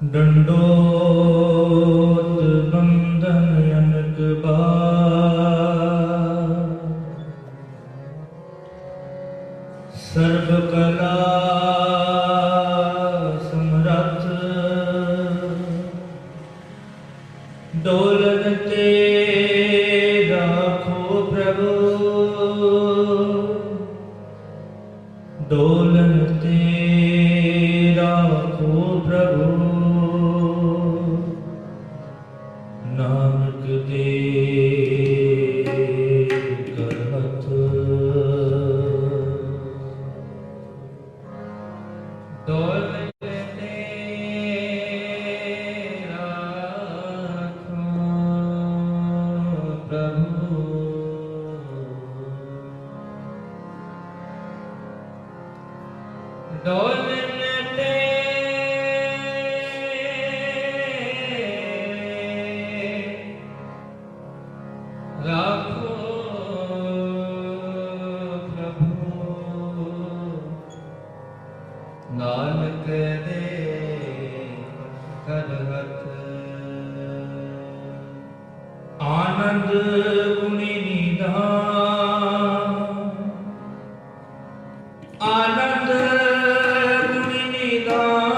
दंडोत बंधन अनक बार, सर्व कला समरथ, डोलन ते राखो प्रभु, डोलन ते राखो प्रभु, नानक दे करहत। डोलन ते राखो प्रभु, डोलन ते राखो प्रभु, नानक दे करहत। आनंद गुणी निधान, आनंद गुणी निधान,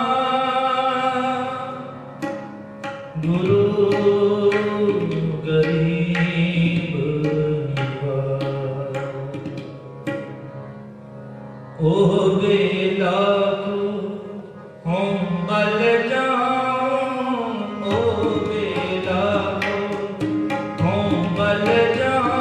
गुरु गरीब निवार। ओह बेला को हम बल जाऊं, ओह बेला को हम बल जाऊं,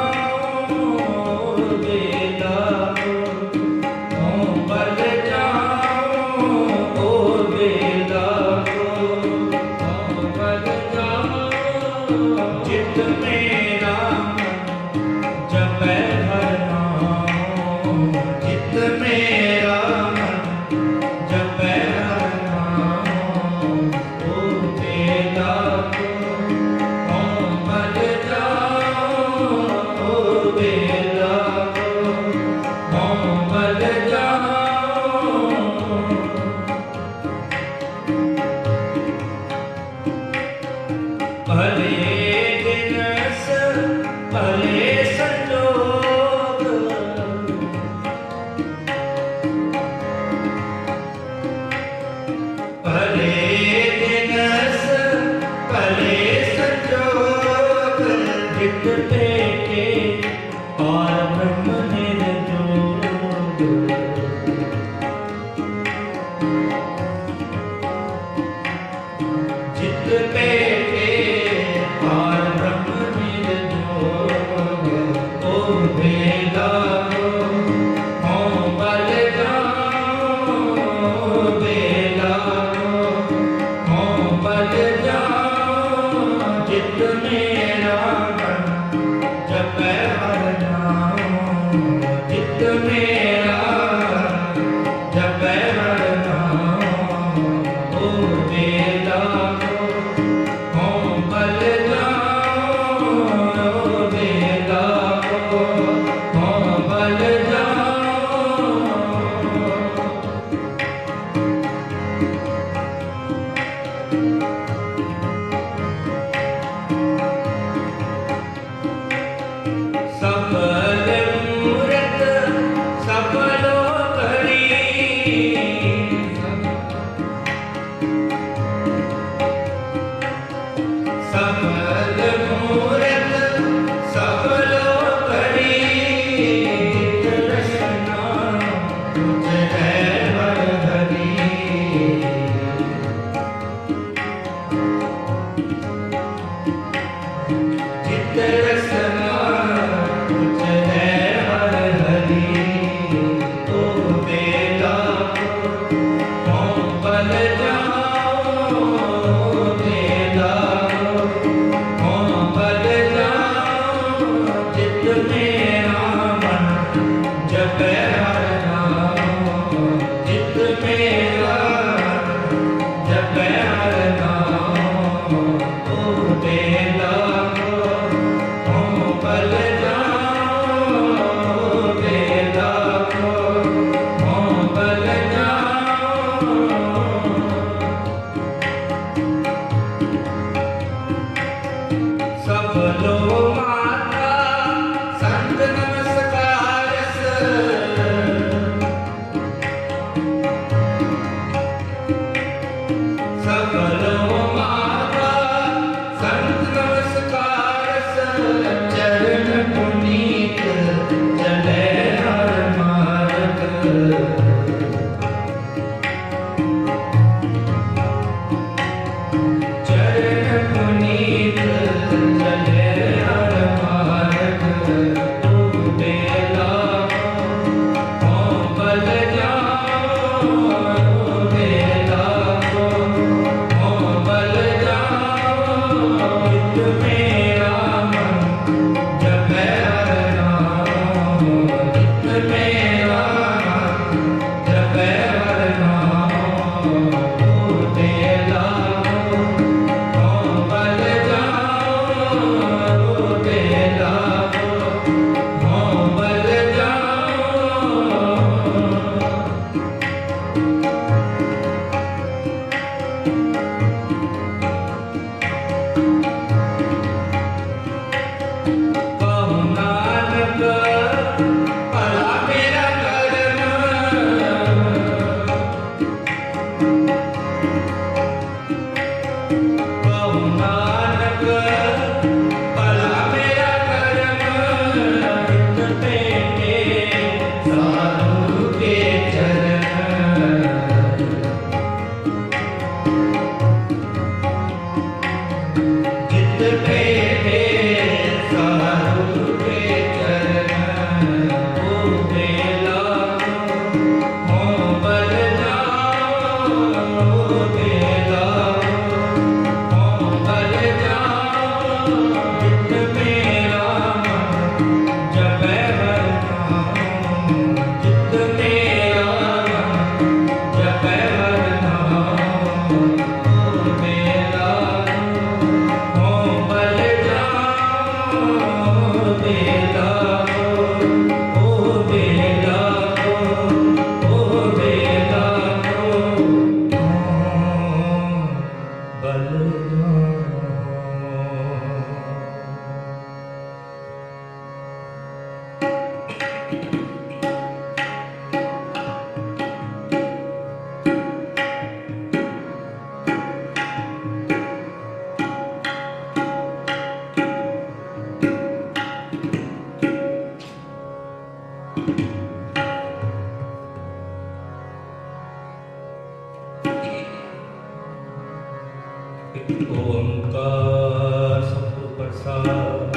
ओंकार सतगुरु प्रसाद।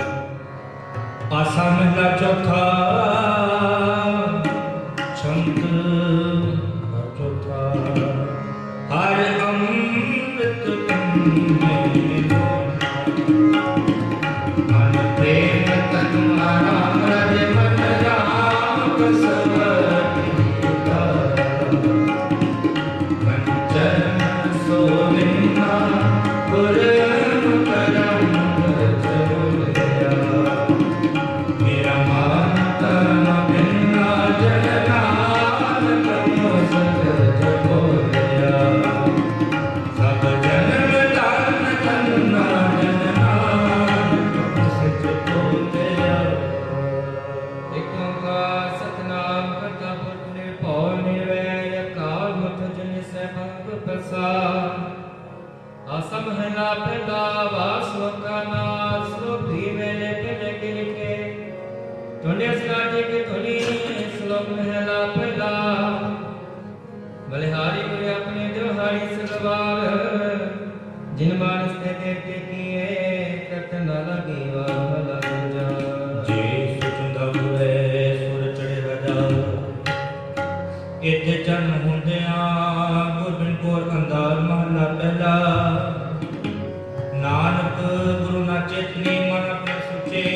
आसा महला चौथा छंद चौथा। हर अमृत मन प्रेम तन्मारा ब्रज मन राम बसवतीता। कंचन सोविन्ना गुर करम जरुलया। मेरा मान तन बिन्ना जननान तमो सत जगोलया। सब जन्म दान धन्ना जननान सत जगोलया। एक ओंकार सतनाम करता पुरख निर्भय निर्वैर अकाल मूर्त अजूनी सैभं प्रसाद। आसा महला पहला वास का नाथ श्लोक धी मेले पहले के लिखे तुंडे सराजे के धुनी। श्लोक महला पहला। बलिहारी गुरु अपने देवहारी सगवार। जिन मानस ने देते किए तत न लगी वार भला जा। जे सुचंदा हुए सुर चढ़े राजा। इथे जन्म हुंदियां गुरबिन कोर अंधार महला पहला। नानक गुरु ना चेतनी मन अपने सुचे।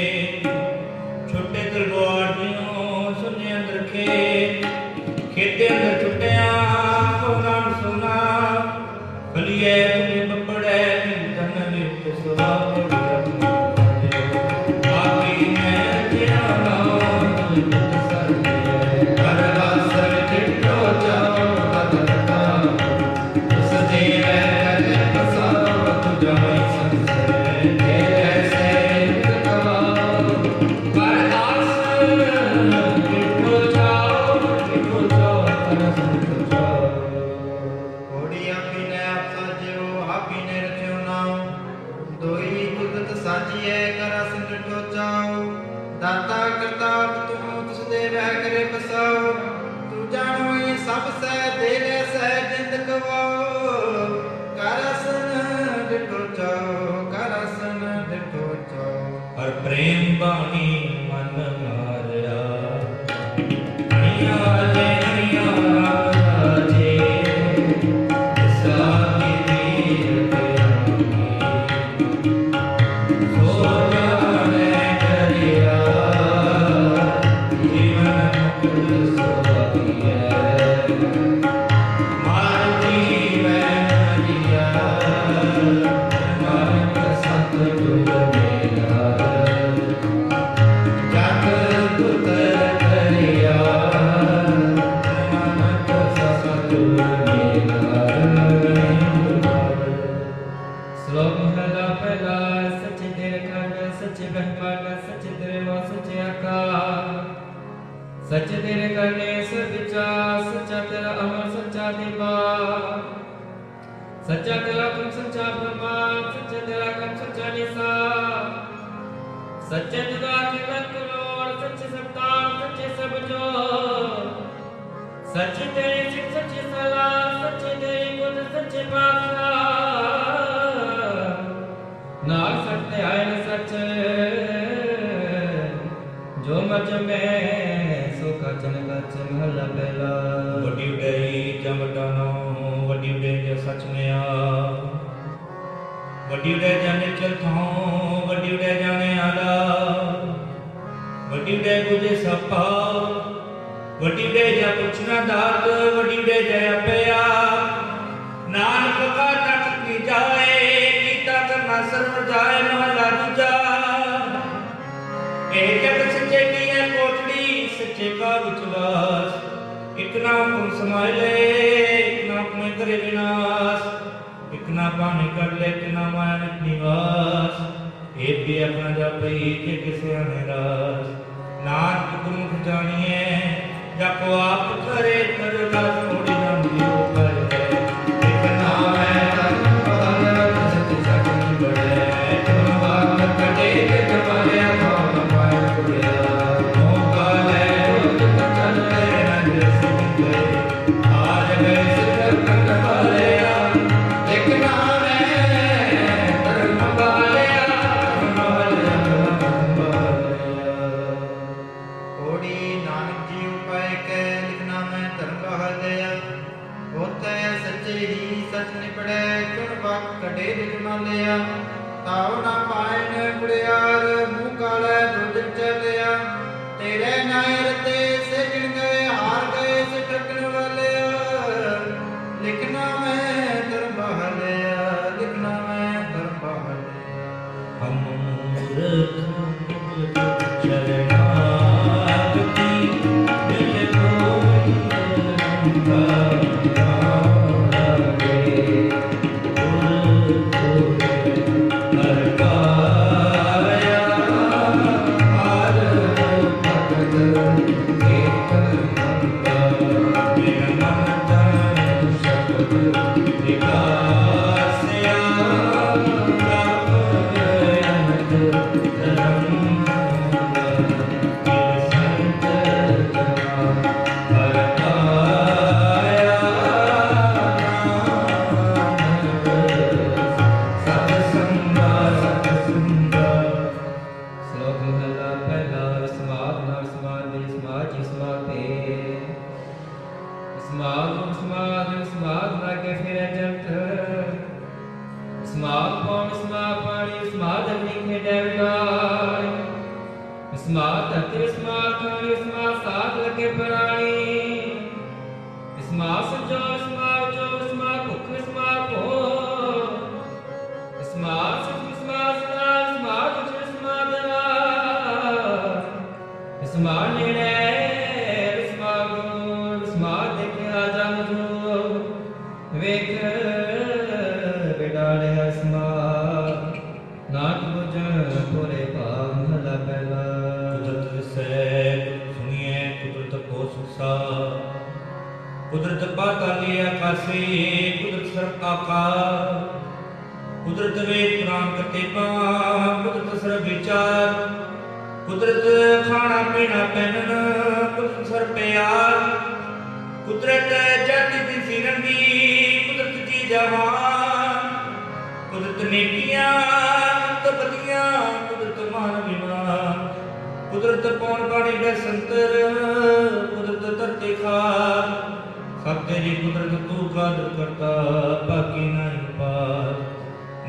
छुट्टे तलवार जियों सुने अंदर खेते अंदर छुट्टिया को नाम सुना। बलिए तुझे बपड़े धन नित सुहाग। आखी मैं जिया नाम हर वासर चिट्ठो जाओ बदलता। उस देव बसा तुझा संसय। जैसे ਬਾਣੀ ਮਨ ਮਾਰਿਆ ਅਣੀਆਂ ਲੈ ਅਣੀਆਂ ਰਾਜੇ ਸਾਕੀ ਵੀਰ ਪਿਆਰੀ ਸੋ ਜਾਣੇ ਕਰਿਆ ਜੀਵਨ ਮੁਕਤ ਸੋਈਐ ਮਾਰਦੀ ਵੈਨ ਜੀਆ ਨਾਨਕ ਸਤਿਗੁਰ ਮੇਰਾ ਜਗ ਤੁਤ ਕਰਿਆ ਨਾਨਕ ਸਤਿਗੁਰ ਮੇਰਾ ਸ਼ਲੋਕ ਮਹਲਾ ਪਹਿਲਾ ਸੱਚੇ ਨਿਰਖੰਡ ਸੱਚੇ ਬ੍ਰਹਮੰਡ ਸੱਚੇ ਦਰਬਾਰ ਸੱਚੇ ਆਕਾਰ ਸੱਚੇ ਤੇਰੇ ਕਰਨੇ ਸਭ ਵਿਚਾਰ ਸੱਚਾ ਤੇਰਾ ਅਮਰ ਸੱਚਾ ਨਿਰਵਾਣ ਸੱਚਾ ਤੇਰਾ ਹੁਕਮ ਸੱਚਾ ਫਰਮਾਨ ਸੱਚਾ ਤੇਰਾ ਕੰਮ ਸੱਚਾ ਨਿਸ਼ਾਨ ਸੱਚੇ ਜੁਦਾ ਕੇ ਕਰੋੜ ਸੱਚੇ ਸਤਾਨ ਸੱਚੇ ਸਭ ਜੋ ਸੱਚੇ ਤੇਰੀ ਸਿੱਖ ਸੱਚੇ ਸਲਾਹ ਸੱਚੇ ਤੇਰੀ ਗੁਣ ਸੱਚੇ ਪਾਤਸ਼ਾਹ ਨਾਲ ਸੱਚੇ ਆਏ ਨ ਸੱਚ ਜੋ ਮਜ ਮੈਂ ਸੋ ਕਚਨ ਕਚ ਮਹਲਾ ਪਹਿਲਾ ਵੱਡੀ ਉਡਾਈ ਜਾਂ ਵੱਡਾ ਨਾਮ ਵੱਡੀ ਉਡਾਈ ਜਾਂ ਸੱਚ ਨਿਆ ਵੱਡੀ ਉਡਾਈ ਜਾਣੇ ਚਲ ਥਾਂ ਵੱਡੀ ਉਡਾਈ ਜਾਣੇ ਆਲਾ ਵੱਡੀ ਉਡਾਈ ਗੁਜੇ ਸਪਾ ਵੱਡੀ ਉਡਾਈ ਜਾਂ ਪੁੱਛਣਾ ਦਾਤ ਵੱਡੀ ਉਡਾਈ ਜਾਂ ਪਿਆ ਨਾਨਕ ਕਾ ਤੱਕ ਨਹੀਂ ਜਾਏ ਕੀਤਾ ਕਰਨਾ ਸਰਵ ਜਾਏ ਮਹਲਾ ਦੂਜਾ ਇਹ ਜਗ ਸੱਚੇ ਕੀ ਹੈ ਕੋਟੜੀ ਸੱਚੇ ਕਾ ਵਿਚਵਾਸ ਇਕ ਨਾ ਹੁਕਮ ਸਮਾਇਲੇ ਇਕ ਨਾ ਹੁਕਮ ਕਰੇ ਵਿਨਾਸ਼ ਇਕ ਨਾ ਪਾਣੀ ਕਰ ਲੈ ਇਕ ਨਾ ਮਾਇਆ ਨਿਤ ਨਿਵਾਸ ਇਹ ਵੀ ਆਪਣਾ ਜਾਪਈ ਕਿ ਕਿਸੇ ਅਨਰਾਸ ਨਾਨਕ ਗੁਰਮੁਖ ਜਾਣੀਏ ਜਪੋ ਆਪ ਕਰੇ ਕਰਦਾ ਥੋੜੀ ਜਾਂਦੀ ਹੋ ਪਾਏ ਇਕ ਨਾਮ ਹੈ ਤਨ ਪਾਲ ਸੱਚ ਸੱਚ ਬੜੇ ਤੁਮ ਬਾਤ ਕਟੇ ਕਿ ਜਪਲਿਆ ਕੌਣ ਪਾਏ ਕੁੜਿਆ ਮੋਕਾ ਲੈ ਚੱਲ ਨੰਦ ਸਿੰਘ ਆਜ ਗਏ ਸਿਰ ਕੰਨ ਵਾਲਿਆ ਇਕ ਨਾਮ ਹੈ ਧਰਮ ਵਾਲਿਆ ओड़ी नानक जी उपाय के लिखना में धर्म बहादया होते सच्चे ही सच निपड़े चुन बात कटे लिखना लिया ताव ना पाए न कुड़ियार मुँह काला दुर्जन चलिया तेरे नाय रते से गिन गए हार गए से ठकन वाले लिखना में धर्म बहादया लिखना में धर्म बहादया हम मूर्ख शरणागति दिल गोविंद का नाम लगे गुर हर पाया हर भगत एक मंगा मेरा मन तन शब्द विकासया ਸ਼ਲੋਕ ਮਹਲਾ ਪਹਿਲਾ ਸਮਾਧ ਨਾਲ ਸਮਾਧੀ ਸਮਾਜ ਸਮਾਧੇ ਸਮਾਧ ਲਾਗੇ ਫਿਰੇ ਜੰਤ ਸਮਾਧ ਪੌਣ ਸਮਾਧ ਪਾਣੀ ਸਮਾਧ ਅਗਨੀ ਖੇਡੇ ਵਿਗਾਈ ਸਮਾਧ ਧਰਤੀ ਸਮਾਧ ਖਾਣੀ ਸਮਾਧ ਸਾਧ ਲਗੇ ਪ੍ਰਾਣੀ ਸਮਾਧ ਸਜੋ ਸਮਾਧ ਜੋ ਸਮਾਧ ਭੁੱਖ ਸਮਾਧ ਭੋ ਸਮਾਧ ਸਮਾਧ ਸਮਾਧ ਸਮਾਧ ਸਮਾਧ ਨੇੜੇ ਸਮਾਧ ਦੇਖਿਆ ਜਮ ਜੋ ਵੇਖ ਵਿਡਾੜਿਆ ਸਮਾਧ ਨਾਨਕ ਬੁਝਣ ਪੂਰੇ ਭਾਵ ਮਹਲਾ ਪਹਿਲਾ ਕੁਦਰਤ ਸੈ ਸੁਣੀਏ ਕੁਦਰਤ ਕੋ ਸੁਸਾ ਕੁਦਰਤ ਪਾਤਾਲੀ ਆਕਾਸੇ ਕੁਦਰਤ ਸਰਬ ਆਕਾਰ ਕੁਦਰਤ ਵੇਦ ਪ੍ਰਾਨ ਕਰਤੇ ਪਾ ਕੁਦਰਤ ਸਰਬ ਵਿਚਾਰ ਕੁਦਰਤ ਖਾਣਾ ਪੀਣਾ ਪਹਿਨਣਾ ਕੁਦਰਤ ਸਰਬ ਪਿਆਰ ਕੁਦਰਤ ਜਾਤੀ ਦੀ ਸਿਰੰਗੀ ਕੁਦਰਤ ਦੀ ਜਹਾਨ ਕੁਦਰਤ ਨੇਕੀਆਂ ਕੁਦਰਤ ਬਦੀਆਂ ਕੁਦਰਤ ਮਾਨ ਵਿਮਾਨ ਕੁਦਰਤ ਪੌਣ ਬਾਣੀ ਦੇ ਸੰਤਰ, ਕੁਦਰਤ ਧਰਤੀ ਖਾਰ, ਸਭ ਤੇਰੀ ਕੁਦਰਤ ਤੂੰ ਕਾਦਰ ਕਰਤਾ, ਬਾਕੀ ਨਹੀਂ ਪਾਰ।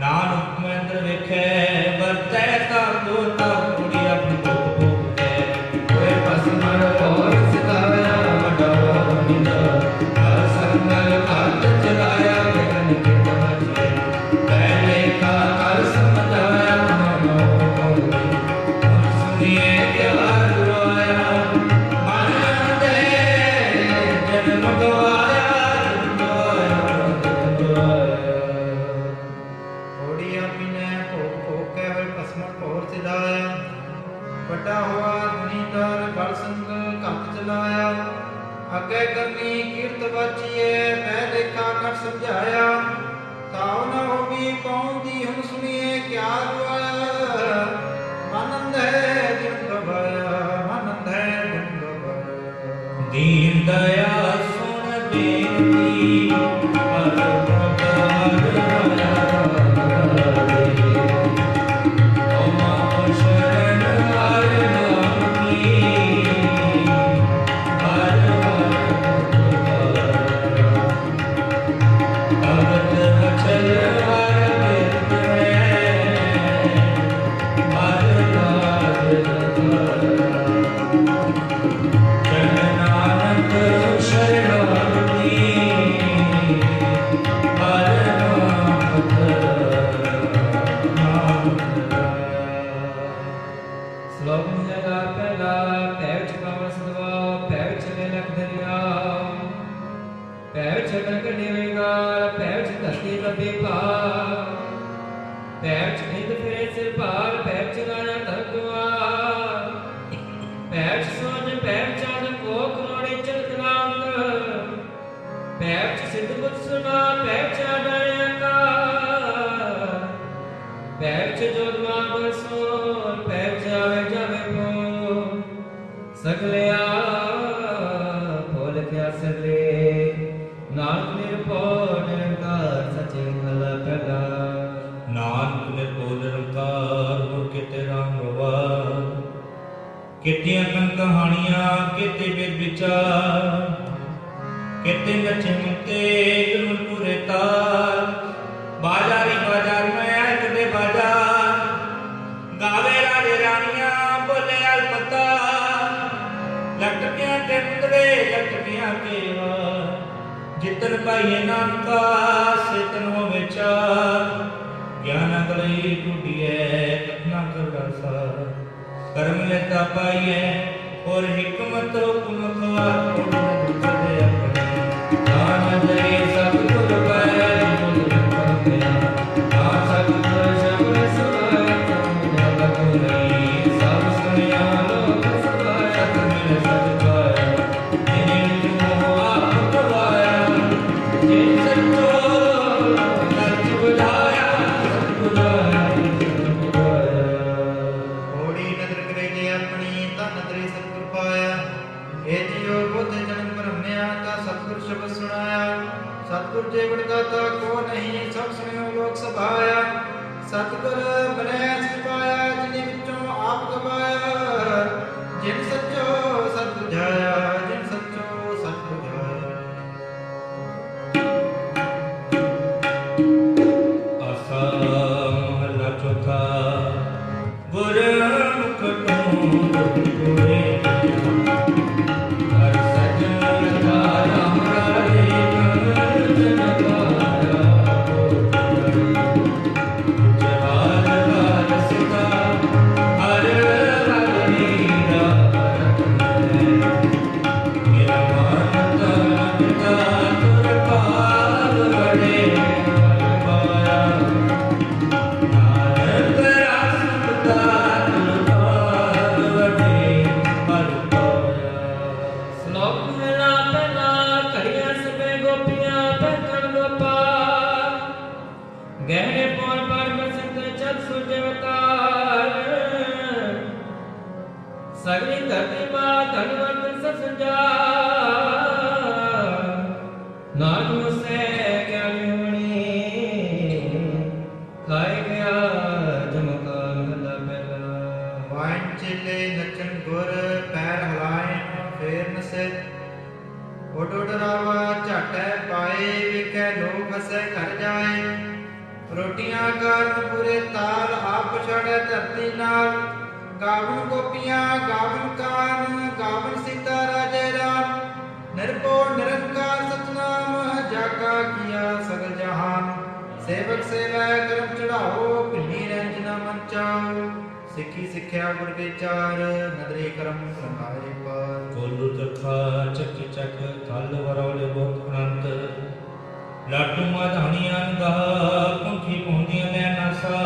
ਨਾਨਕ ਮੈਂ ਅੰਦਰ ਵੇਖੈ ਵਰਤੈ ਤਾ ਕੋਤਾ, ਕੁੜੀ ਆਪਣੀ ਦੁੱਖ ਭੋਗ ਹੈ। ਹੋਏ ਪਸਮਨ ਹੋਰ ਸਿਤਾਇਆ ਵੱਡਾ ਨਿੰਦ, ਹਰ ਸੰਗਲ ਹੱਥ ਚਲਾਇਆ ਵਿਗਨ ਕਿਤ ਮਚੇ। ਪਹਿਲੇ ਕਾ ਕਰ ਸਮਝਾਇਆ ਮਨੋ ਕੋਲੀ, ਹੁਣ ਸੁਣੀਏ ਪਿਆਰ ਦੁਆਇਆ। ਮਨ ਅੰਦੇ ਜਨਮ ਗਵਾਇਆ, ਜਨਮ ਗਵਾਇਆ। ਹੋੜੀ ਆਪੀ ਨੇ ਭੋਗ ਭੋਗ ਕੇ ਹੋਏ ਪਸਮਨ ਭੋਰ ਸਿਧਾਇਆ। ਵੱਡਾ ਹੋਆ ਦੁਨੀਦਾਰ ਬਲ ਸੰਗ ਘੱਟ ਚਲਾਇਆ। ਅੱਗੇ ਕਰਨੀ ਕੀਰਤ ਬਾਚੀਏ, ਮੈਂ ਦੇਖਾ ਕਰ ਸਮਝਾਇਆ। ਤਾਉ ਨ ਹੋਵੀ ਪਾਉਂਦੀ ਹੁਣ ਸੁਣੀਏ ਕਿਆ ਰੁਆਇਆ। ਮਨ ਅੰਧੇ ਜਿਨ ਗਵਾਇਆ, ਮਨ ਅੰਧੇ ਜਿਨ ਗਵਾਇਆ। ਦੀਨ ਦਇਆ ਸੁਣ ਬੇਨਤੀ, ਹਰ ਪ੍ਰਕਾਰ ਰਾਇਆ ਰੇ। ਓਮਾ ਸ਼ਰਨ ਹਰ ਨਾਮ ਕੀ, ਹਰ ਹਰ ਭਗਤ ਅਚਲ ਹਰ ਬਿਰਧ ਹੈ, ਹਰ ਰਾਜ ਜਨ ਨਾਨਕ ਸ਼ਰਣਾਗਤੀ, ਹਰ ਨਾਮ ਸ਼ਲੋਕ ਮਹਲਾ ਪਹਿਲਾ। ਭੈ ਵਿੱਚ ਪਾਵਨ ਸਦਵਾ, ਭੈ ਵਿੱਚ ਚਲੇ ਲਖ ਦਰਿਆ। ਭੈ ਵਿੱਚ ਅਗਨ ਕੱਢੇ ਵੇਗਾ, ਭੈ ਵਿੱਚ ਧਰਤੀ ਲੱਭੇ ਭਾਰ। ਭੈ ਵਿੱਚ ਨਿੰਦ ਫਿਰੇ ਸਿਰ ਭਾਰ, ਭੈ ਵਿੱਚ ਰਾਜਾ ਧਰਤਵਾਰ। ਭੈ ਵਿੱਚ ਸੋਝ, ਭੈ ਵਿੱਚ ਆਦਮ ਕੋ ਕਰੋੜੇ ਚਲਕਨਾੰਗ। ਭੈ ਵਿੱਚ ਸਿੱਧ ਬੁੱਧ ਸੁਨਾ, ਭੈ ਵਿੱਚ ਆਡਾਣੇ ਅੰਕਾਰ। ਭੈ ਵਿੱਚ ਜੋਦਮਾ ਬਰਸੋਰ, ਭੈ ਵਿੱਚ ਆਵੇ ਜਾਵੇ ਪੋ। ਸਗਲਿਆ ਭੋਲ ਕਿਆ ਸਰਲੇ, ਨਾਨਕ ਨਿਰਭਉ ਨਿਰੰਕਾਰ ਸਚੇ ਮਹਲਾ ਪਹਿਲਾ। ਨਾਨਕ ਨਿਰਭਉ ਨਿਰੰਕਾਰ, ਗੁਰ ਕਿਤੇ ਰਾਮ ਰਵਾ। ਕੀਤੀਆਂ ਕਨ ਕਹਾਣੀਆਂ, ਕੀਤੇ ਵੇਦ ਵਿਚਾਰ, ਕੀਤੇ ਨਚੇ ਮੁਕਤੇ ਗੁਰੂ ਪੂਰੇ ਤਾਰ। ਬਾਜ਼ਾਰੀ ਬਾਜ਼ਾਰ ਮੈਂ ਆਇ ਕਦੇ ਬਾਜ਼ਾਰ, ਗਾਵੇ ਰਾਜੇ ਰਾਣੀਆਂ ਬੋਲੇ ਅਲਪਤਾ। ਲਟਕਿਆਂ ਤੇ ਮੁੰਦਰੇ ਲਟਕਿਆਂ ਕੇ ਵਾਰ, ਜਿਤਨ ਪਾਈਏ ਨਾਨਕਾ ਸਿਤਨ ਹੋਵੇ ਚਾਰ। ਗਿਆਨ ਗਲੀ ਟੁੱਟੀਐ ਕਥਨਾ ਕਰਦਾ ਸਾਰ, ਕਰਮ ਲੈਤਾ ਪਾਈਐ ਔਰ ਹਿਕਮਤ ਹੁਕਮ ਖਵਾਰ। ਸਦੇ ਆਪਣੇ ਨਾਮ ਜਈ ਸਤਿਗੁਰ ਪਾਇਆ, ਜਿਤੁ ਹੁਕਮ ਪਿਆ। ਨਾਮ ਸਤਿਗੁਰ ਸ਼ਬਦ ਸੁਣਾਇਆ, ਤੁਮ ਜਗ ਪੁਰੀ। ਸਭ ਸੁਣਿਆ ਲੋਕ ਸਭਾਇਆ, ਮਿਲ ਸਤਿ ਪਾਇਆ। ਜਿਨੇ ਤੂੰ ਆਪ ਗਵਾਇਆ, ਜਿਨ ਸੱਚੋ ਸੱਚ ਬੁਝਾਇਆ, ਸੱਚ ਬੁਝਾਇਆ, ਸੱਚ ਬੁਝਾਇਆ। ਹੋੜੀ ਨਦਰ ਕਰੇ ਜੇ ਆਪਣੀ, ਧਨ ਤੇਰੇ ਸਤਿਗੁਰ ਪਾਇਆ। ਇਹ ਜਿਉ ਬੁੱਧ ਜਨਮ ਭਰਮਿਆ, ਤਾ ਸਤਿਗੁਰ ਸ਼ਬਦ ਸੁਣਾਇਆ। ਸਤਿਗੁਰ ਜੇ ਵਡਦਾਤਾ ਕੋ ਨਹੀਂ, ਸਭ ਸੁਣਿਓ ਲੋਕ ਸਭਾਇਆ। ਸਤਿਗੁਰ ਬਨੈ ਸਿਪਾਇਆ, ਜਿਨੇ ਵਿੱਚੋਂ ਆਪ ਗਵਾਇਆ। ਜਿਨ ਸੱਚੋ ਸਤ ਬੁਝਾਇਆ, ਜਿਨ ਸੱਚੋ ਸਤ ਬੁਝਾਇਆ। ਆਸਾ ਮਹਲਾ ਚੌਥਾ। ਗੁਰ ਮੁਖ ਤੋਂ ਗੁਰੇ, ਹਰ ਸਜਣ ਕਾ ਰਾਮ ਰਾਏ। ਜਨ ਪਾਇਆ ਜਵਾਰ ਵਾਰ ਸਿਤਾ, ਹਰ ਹਰ ਨੀਰਾ ਮੇਰਾ ਮਨ ਤਨ ਪਿਤਾ। ਤੁਰ ਪਾਰ ਬੜੇ ਹਰ ਪਾਇਆ, ਨਾਨਕ ਰਸ ਪਿਤਾ ਤੁਰ ਪਾਰ ਬੜੇ ਹਰ ਪਾਇਆ। ਸ਼ਲੋਕ ਮਹਲਾ ਪਹਿਲਾ। ਘੜੀਆਂ ਸਭੇ ਗੋਪੀਆਂ ਪਹਿਕਣ ਗੋਪਾਲ, ਗਹਿਰੇ ਪੌਣ ਪਰ ਬਸੰਤ ਚਲ ਸੂਰਜ ਅਵਤਾਰ। ਸਗਲੀ ਧਰਤੀ ਮਾ ਧਨਵੰਤ ਸਭ ਸੰਜਾਰ। ਨਾਨਕ ਮੁਸੇ ਗਿਆਨੀ ਹੋਣੀ, ਖਾਏ ਗਿਆ ਜਮਕਾ ਮਹਲਾ ਪਹਿਲਾ। ਵਾਇਨ ਚੇਲੇ ਨਚਨ ਗੁਰ, ਓਡ ਰਾਵਾ ਝਾਟੈ ਪਾਏ ਵੇਖੈ ਲੋਕ ਹਸੈ ਘਰ ਜਾਏ ਰੋਟੀਆਂ ਕਾਰਨ ਪੂਰੇ ਤਾਲ ਆਪ ਛੜੈ ਧਰਤੀ ਨਾਲ ਗਾਵਨ ਗੋਪੀਆਂ ਗਾਵਨ ਕਾਨ ਗਾਵਨ ਸੀਤਾ ਰਾਜੇ ਰਾਮ ਨਿਰਭਉ ਨਿਰੰਕਾਰ ਸਤਨਾਮ ਜਾਗਾ ਕੀਆ ਸਗਲ ਜਹਾਨ ਸੇਵਕ ਸੇਵੈ ਕਰਮ ਚੜਾਓ ਭਿੰਨੀ ਰੰਜਨਾ ਮਨ ਚਾਓ ਸਿੱਖੀ ਸਿੱਖਿਆ ਗੁਰ ਵਿਚਾਰ ਨਦਰੇ ਕਰਮ ਲੰਘਾਏ ਪਰ ਕੋਲੂ ਤਖਾ ਚੱਕੀ ਚੱਕ ਥਲ ਵਰੌਲੇ ਬਹੁਤ ਅਨੰਤ ਲਾਟੂ ਮਾਧਾਣੀਆਂ ਗਾ ਪੰਖੀ ਪਹੁੰਦੀਆਂ ਲੈ ਨਾਸਾ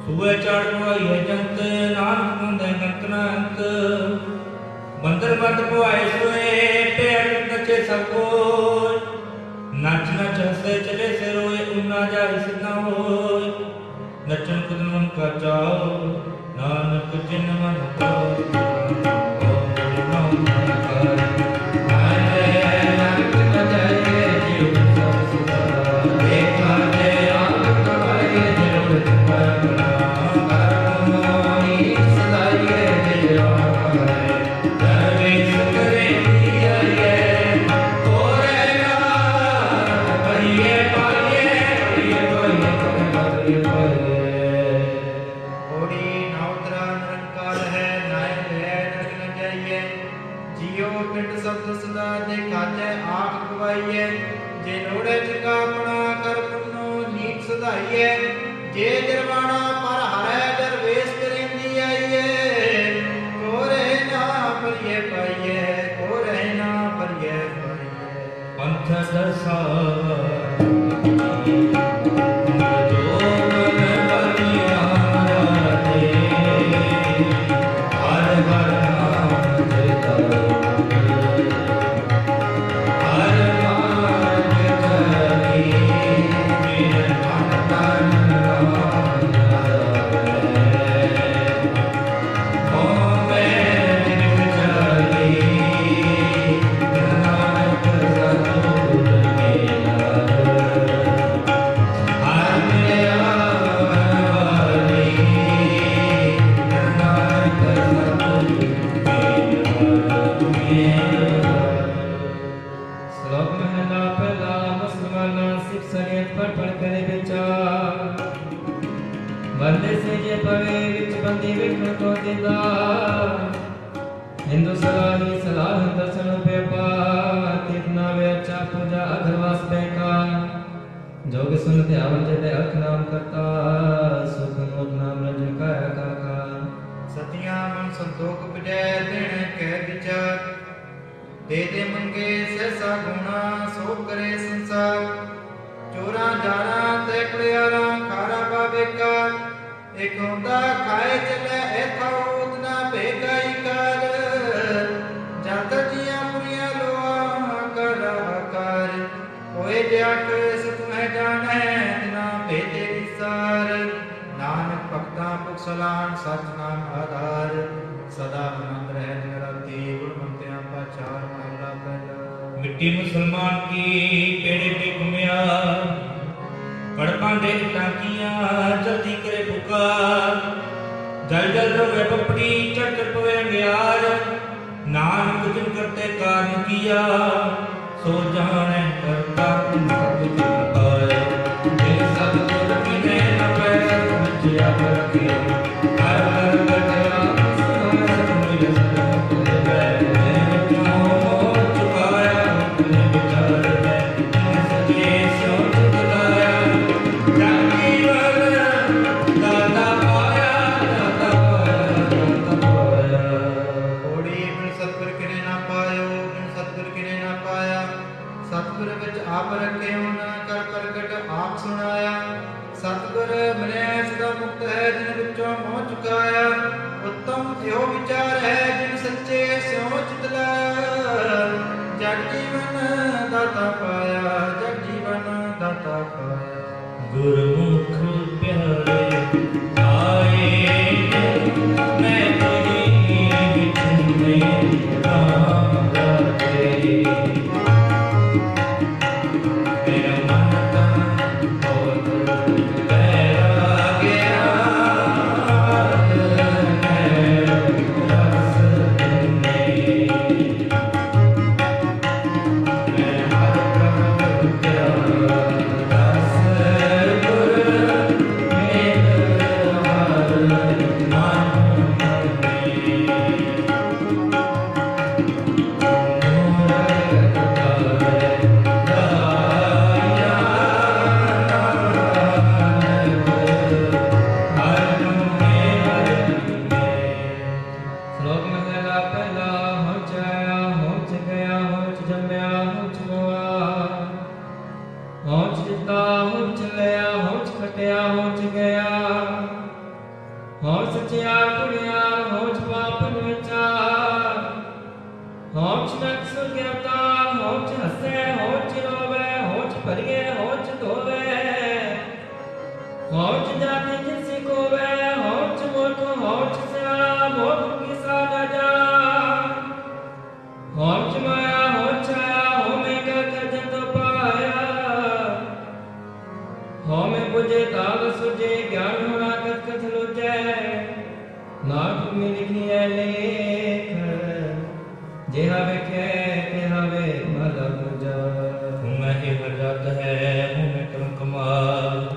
ਸੂਏ ਚੜ ਪਵਾਈ ਹੈ ਜੰਤ ਨਾਨਕ ਮੰਦੇ ਨੰਤਨੰਤ ਬੰਦਰ ਮਤ ਪਵਾਏ ਸੋਏ ਪੇੜ ਨੱਚੇ ਸਭ ਕੋਈ ਨੱਚ ਨੱਚ ਹੱਸੇ ਚਲੇ ਸੇ ਰੋਏ ਉਨਾ ਜਾਇ ਸਿਨਾ ਹੋਏ ਨੱਚਣ ਕੁਦਨ ਮਨ ਕਾ ਚਾਓ ਨਾਨਕ ਜਿਨ ਮਨ ਜੇ ਦਰਵਾਣਾ ਪਰ ਹਰੈ ਦਰਵੇਸ਼ ਕਰਿੰਦੀ ਆਈਏ ਕੋਰੇ ਨਾ ਪਰਿਏ ਪਾਈਏ ਕੋਰੇ ਨਾ ਪਰਿਏ ਪਾਈਏ ਪੰਥ ਦਰਸਾ हिंदू सलाही सलाह दर्शन पेपा कितना वे अच्छा पूजा अधर्वास बेका जोग सुन ध्यान जते अख नाम करता सुख मोद नाम रंजन काया काका सतिया मन संतोख बिजय देण कह विचार दे मंगे सहसा गुणा सो करे संसार चोरा जाना ते कुड़ियारा खारा बाबे का एक होंदा खाए चले ऐथा उतना बेगाई कर जत जिया पुरिया लोआ कर आकार होए जाट तुम्हें जाने ना भेजे विसार नानक भक्ता पुख सलान सच नाम आधार सदा आनंद रह निरंती गुणवंतियां पाचार महला पहला मिट्टी मुसलमान की पेड़े पे घुमिया कड़पा दे टाकियां जल्दी करे पुकार जल जल रोवे पपड़ी चढ़ चढ़ पवे अंगियार नानक जिन करते कारण किया सो जाने करता कुछ पाया जिन सतगुर कीने न पैसा समझिया पर के हर हर गया सतगुर सतगुर मैं क्यों चुकाया अपने विचार में सजे सोच बताया सतगुर विच आप रखे हुन कर प्रगट आप सुनाया सतगुर मिले सदा मुक्त है जिन विचों मोह चुकाया उत्तम यो विचार है जिन सच्चे स्यों चित लाया जग जीवन दाता पाया जग जीवन दाता पाया गुरमुख प्यारे आए मैं तेरी विच में राम राते ਦਿੱਤਾ ਹੋਂਚ ਲਿਆ ਹੋਂਚ ਖਟਿਆ ਹੋਂਚ ਗਿਆ ਹੋਂਚ ਸੱਚਿਆਰ ਕੁੜਿਆਰ ਹੋਂਚ ਪਾਪਨ ਵਿਚਾਰ ਹੋਂਚ ਨਕ ਸੁਗਿਆਤਾ ਹੋਂਚ ਹੱਸੇ ਹੋਂਚ ਰੋਵੇ ਹੋਂਚ ਭਰੀਏ ਹੋਂਚ ਧੋਵੇ ਹੋਂਚ ਜਾਤੀ ਜਿਸੀ ਕੋਵੇ ਹੋਂਚ ਮੋਟ ਹੋਂਚ ਸਿਆਣਾ ਮੋਟ ਕਿਸਾ ਨਾ ਜਾਣਾ ਹੋਂਚ ਮਾਇਆ ਹੋਂਚ ਆਇਆ ਹੋਮੇ ਕਰ ਜਤ ਪਾਇਆ ਹੋਮੇ ਬੁਝੇ ਤਾਗ ਸੁਝੇ ਗਿਆਨ ਹੋਣਾ ਕਥ ਕਥ ਲੋਚੈ ਨਾਨਕ ਮੇ ਲਿਖਿਐ ਲੇਖ ਜਿਹਾ ਵੇਖੈ ਤਿਹਾ ਵੇ ਮਲ ਮੁਝਾ ਮੈਂ ਇਹ ਜਤ ਹੈ ਮੈਂ ਕਰਮ ਕਮਾਲ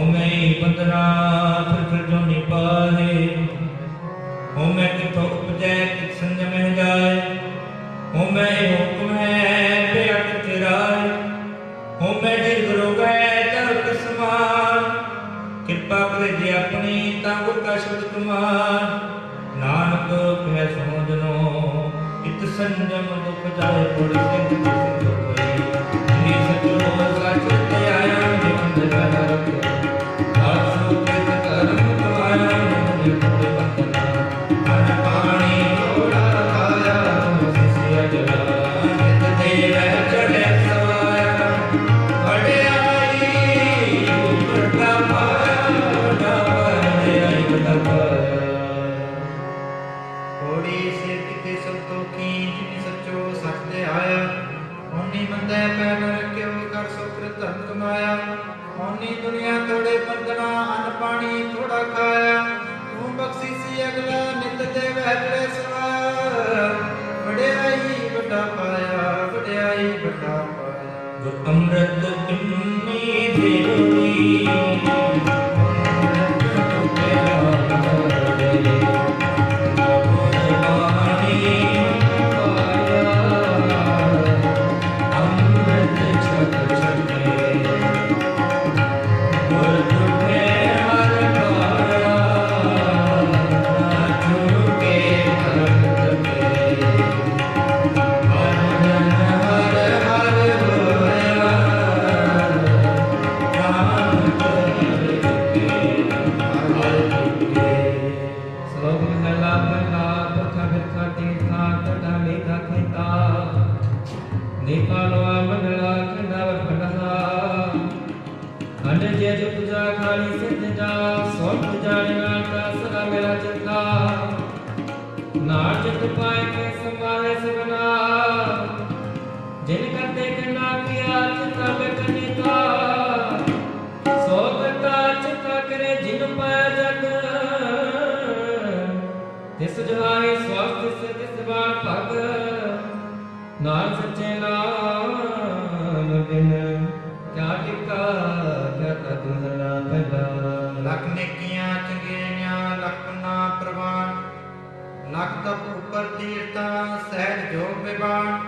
ਮੈਂ ਬੰਦਨਾ ਫਿਰ ਜੋ ਨੀ ਪਾਹੇ ਮੈਂ ਕਿਥੋਂ ਉਪਜੈ ਕਿਤ ਸੰਜਮ ਜਾਏ ਮੈਂ ਹੁਕਮ ਹੈ ਪਿਆ ਤੇਰਾ ਮੈਂ ਦੀਰਘ ਰੋਗੈ ਤਰ ਸਮਾਨ ਕਿਰਪਾ ਕਰੇ ਜੇ ਆਪਣੀ ਤਾਂ ਗੁਰ ਕਾ ਸ਼ਬਦ ਕਮਾਨ ਨਾਨਕ ਕਹਿ ਸੁਣੋ ਜਨੋ ਇਤ ਸੰਜਮ ਦੁਖ ਜਾਏ ਪੁਰ ਸਿੰਘ ਸਿੰਘ ਹੋਈ ਜੀ ਸਚੋ ਸਚ ਤੇ ਆਇਆ ਨਿਬੰਧ ਕਰ ਰੱਖਿਆ ਆਸੋ ਕੇ ਕਰਮ ਕਮਾਇਆ ਨਿਬੰਧ ਪੂਰੇ ਬੰਦਨਾ ਅਨ ਪਾਣੀ ਥੋੜਾ ਖਾਇਆ ਸਿਸਿਆ ਜਲਾ ਨਿਤ ਦੇਵੈ ਚੜ੍ਹੇ ਸਵਾਇਆ ਵਡਿਆਈ ਵੱਡਾ ਪਾਇਆ ਵੱਡਾ ਵਡਿਆਈ ਵੱਡਾ ਪਾਇਆ ਹੋੜੀ ਸਿਰ ਕਿਤੇ ਸੰਤੋਖੀ ਜਿਨੀ ਸੱਚੋ ਸੱਚ ਤੇ ਆਇਆ ਹੋਣੀ ਮੰਦੇ ਪੈਰ ਰੱਖਿਓ ਕਰ ਸੁਖਰ ਧਰਮ ਕਮਾਇਆ ਹੋਣੀ ਦੁਨੀਆ ਤੋੜੇ ਬੰਦਨਾ ਅਨ ਪਾਣੀ ਥੋੜਾ ਖਾਇਆ ਤੂੰ ਬਖਸ਼ੀ ਸੀ ਅਗਲਾ ਨਿਤ ਦੇ ਵਹਿਲੇ ਸਵਾਇਆ ਵਡਿਆਈ ਵੱਡਾ ਪਾਇਆ ਵਡਿਆਈ ਵੱਡਾ ਪਾਇਆ ਗੁਰ ਅੰਮ੍ਰਿਤ ਕਿੰਨੀ ਦੇਵੀ ਨਾਮ ਸੱਚੇ ਨਾਮ ਬਿਨ ਕਿਆ ਟਿਕਾ ਕਿਆ ਤਦੁਹਰਾ ਪਹਿਲਾ ਲੱਖ ਨੇਕੀਆਂ ਚੰਗੇਰੀਆਂ ਲੱਖ ਨਾ ਪ੍ਰਵਾਨ ਲੱਖ ਤਪ ਉਪਰ ਤੀਰਤਾ ਸਹਿਜ ਜੋਗ ਵਿਵਾਨ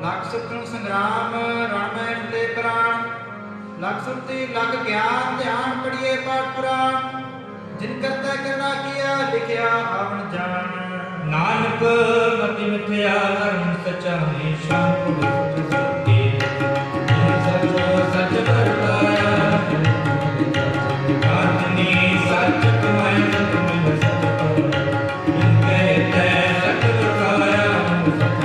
ਲੱਖ ਸੁਖਨ ਸੰਗਰਾਮ ਰਣ ਮੈਂ ਤੇ ਪ੍ਰਾਣ ਲੱਖ ਸੁਰਤੀ ਲੱਖ ਗਿਆਨ ਧਿਆਨ ਪੜੀਏ ਪਾਠ ਪੁਰਾਣ ਜਿਨ ਕਰਤਾ ਕਰਨਾ ਕੀਆ ਲਿਖਿਆ ਆਵਣ ਜਾਣ ਨਾਨਕ ਮਤਿ ਮਿਥਿਆ ਧਰਮ ਸਚਾ ਹਮੇਸ਼ਾ ਪੁਰਖ ਸੱਚੇ ਸਚੋ ਸਚ ਵਰਤਾਇਆ ਆਤਨੀ ਸਚ ਕਮਾਇ ਸਤ ਮਿਲ ਸਚ ਜਿਨ ਕਹਤੇ ਸਚ ਵਰਤਾਇਆ ਸਚ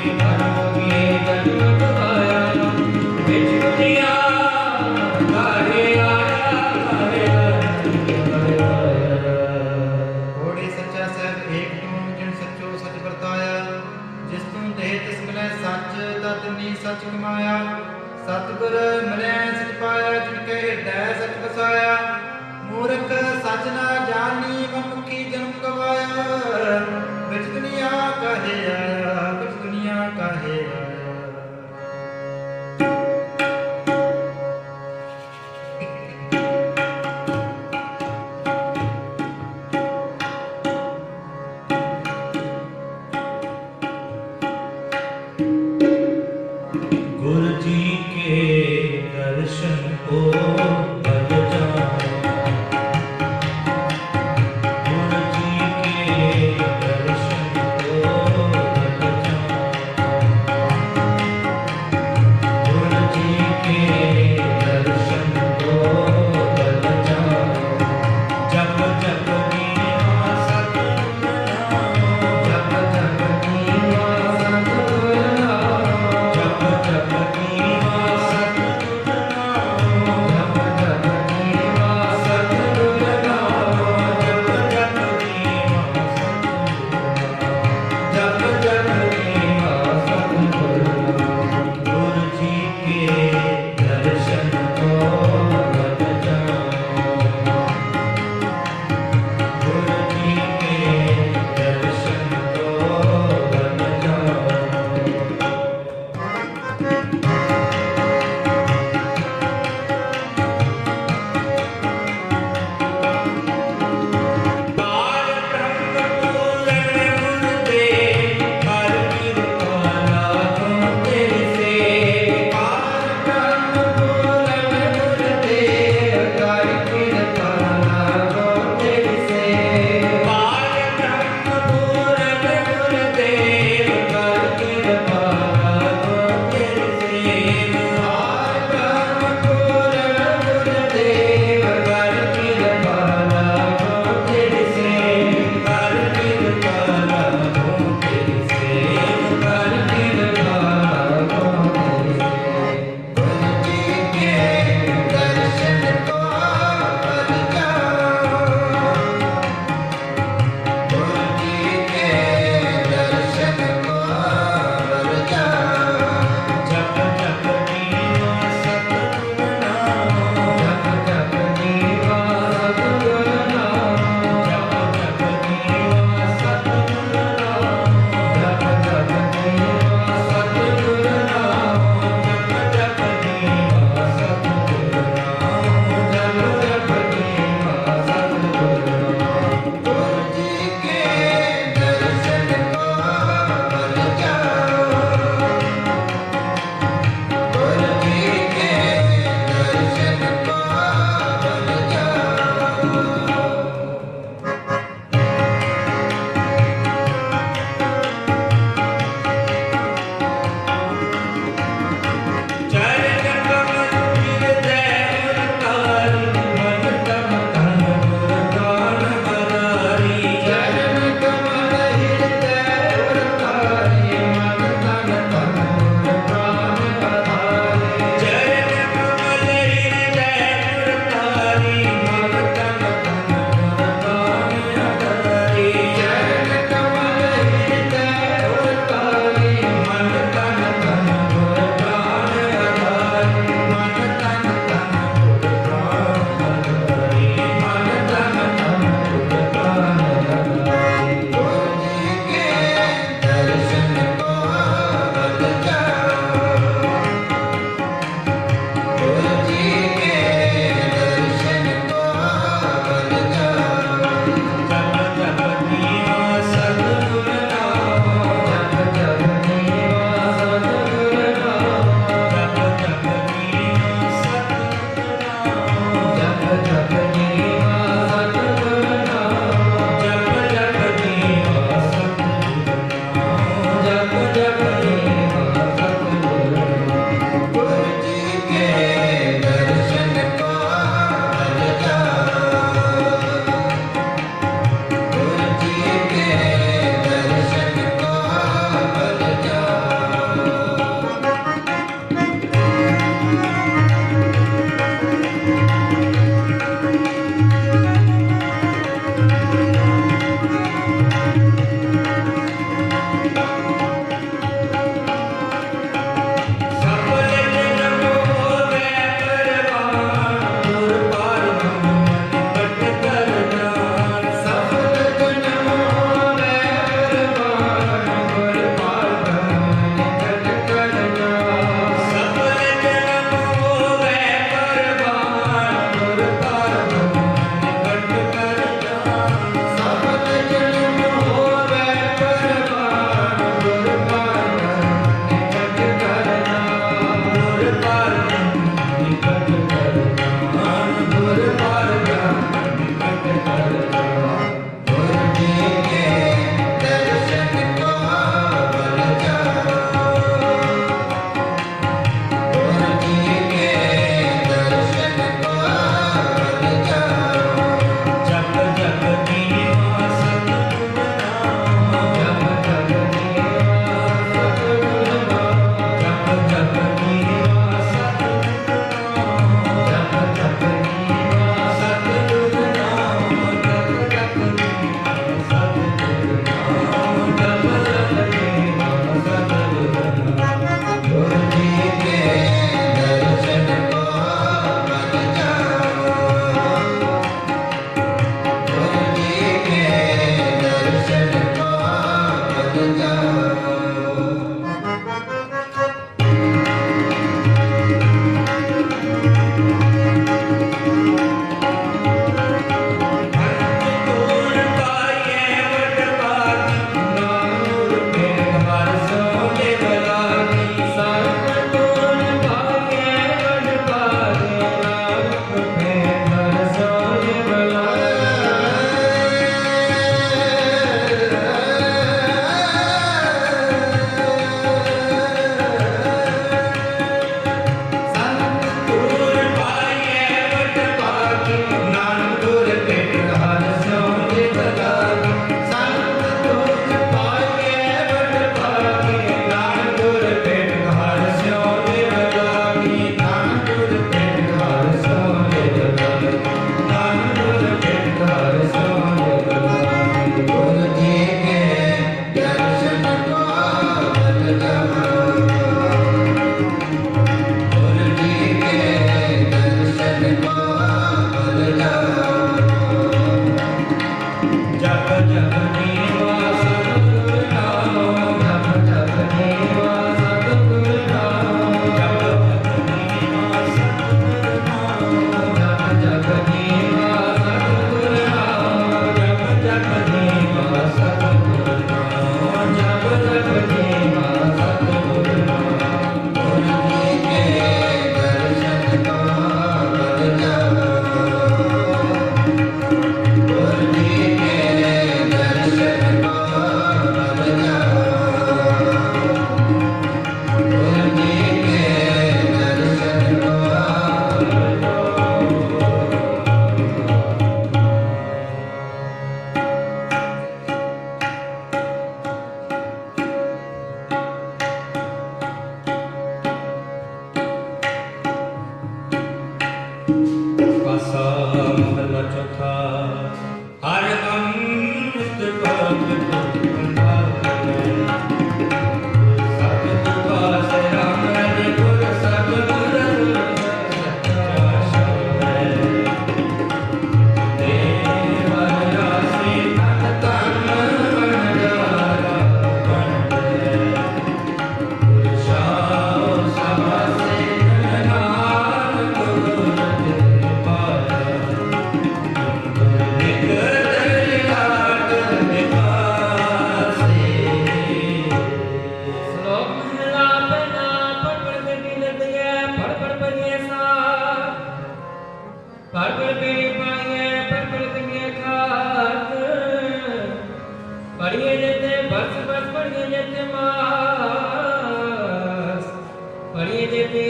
ਜਾਣੀ ਮਨੋਗੀ ਜਨਮ ਗਵਾਇਆ ਵਿੱਚ ਦੁਨੀਆ ਗਾਰੇ ਆਇਆ ਗਾਰੇ ਹੋੜੀ ਸੱਚਾ ਸਹਿਬ ਏਕ ਤੂੰ ਜਿਨ ਸੱਚੋ ਸਚ ਵਰਤਾਇਆ ਜਿਸ ਤੂੰ ਦੇਹ ਤਿਸ ਮਿਲੈ ਸੱਚ ਤਤ ਨੀ ਸੱਚ ਕਮਾਇਆ ਸਤਿਗੁਰ ਮਿਲੈ ਸਚ ਪਾਇਆ ਜਿਨ ਕੇ ਹਿਰਦੈ ਸਚ ਵਸਾਇਆ ਮੂਰਖ ਸਚ ਨਾ ਜਾਣੀ ਮਨੁੱਖੀ ਜਨਮ ਗਵਾਇਆ ਵਿੱਚ ਦੁਨੀਆ ਕਾਹੇ ਆਇਆ ਵਿੱਚ ਦੁਨੀਆ ਕਾਹੇ ਆਇਆ गुरु जी के दर्शन को बल जाओ गुरु जी के दर्शन को बल जाओ गुरु जी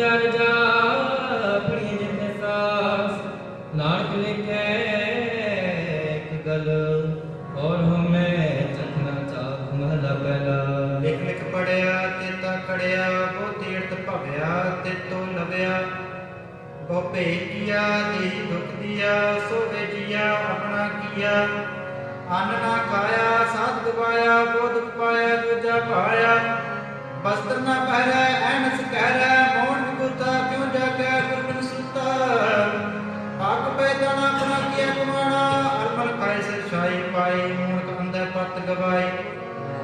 सच्चा रजा पढ़िए जितने सास नानक लिखे एक गल और हमें चखना चाक महला पहला ਲਿਖ ਲਿਖ ਪੜਿਆ ਤੇਤਾ ਕੜਿਆ ਬਹੁ ਤੀਰਥ ਭਵਿਆ ਤੇਤੋ ਲਵਿਆ ਬਹੁ ਭੇਜਿਆ ਦੇਹੀ ਦੁਖ ਦਿਆ ਸੋ ਵੇਜਿਆ ਆਪਣਾ ਕੀਆ ਅੰਨ ਨਾ ਖਾਇਆ ਸਾਧ ਗਵਾਇਆ ਬਹੁ ਦੁਖ ਪਾਇਆ ਦੂਜਾ ਪਾਇਆ ਬਸਤਰ ਨਾ ਪਹਿਰੈ ਐਨਸ ਕਹਿਰੈ ਮੋਹਨ ਵਿਗੁਤਾ ਕਿਉ ਜਾਗੈ ਗੁਰਬਿਨ ਸੁਤਾ ਆਪ ਪੈ ਜਾਣਾ ਆਪਣਾ ਕੀਆ ਕਮਾਣਾ ਅਰਮਲ ਖਾਏ ਸਿਰ ਛਾਈ ਪਾਈ ਮੂਰਖ ਅੰਧੇ ਪਤ ਗਵਾਈ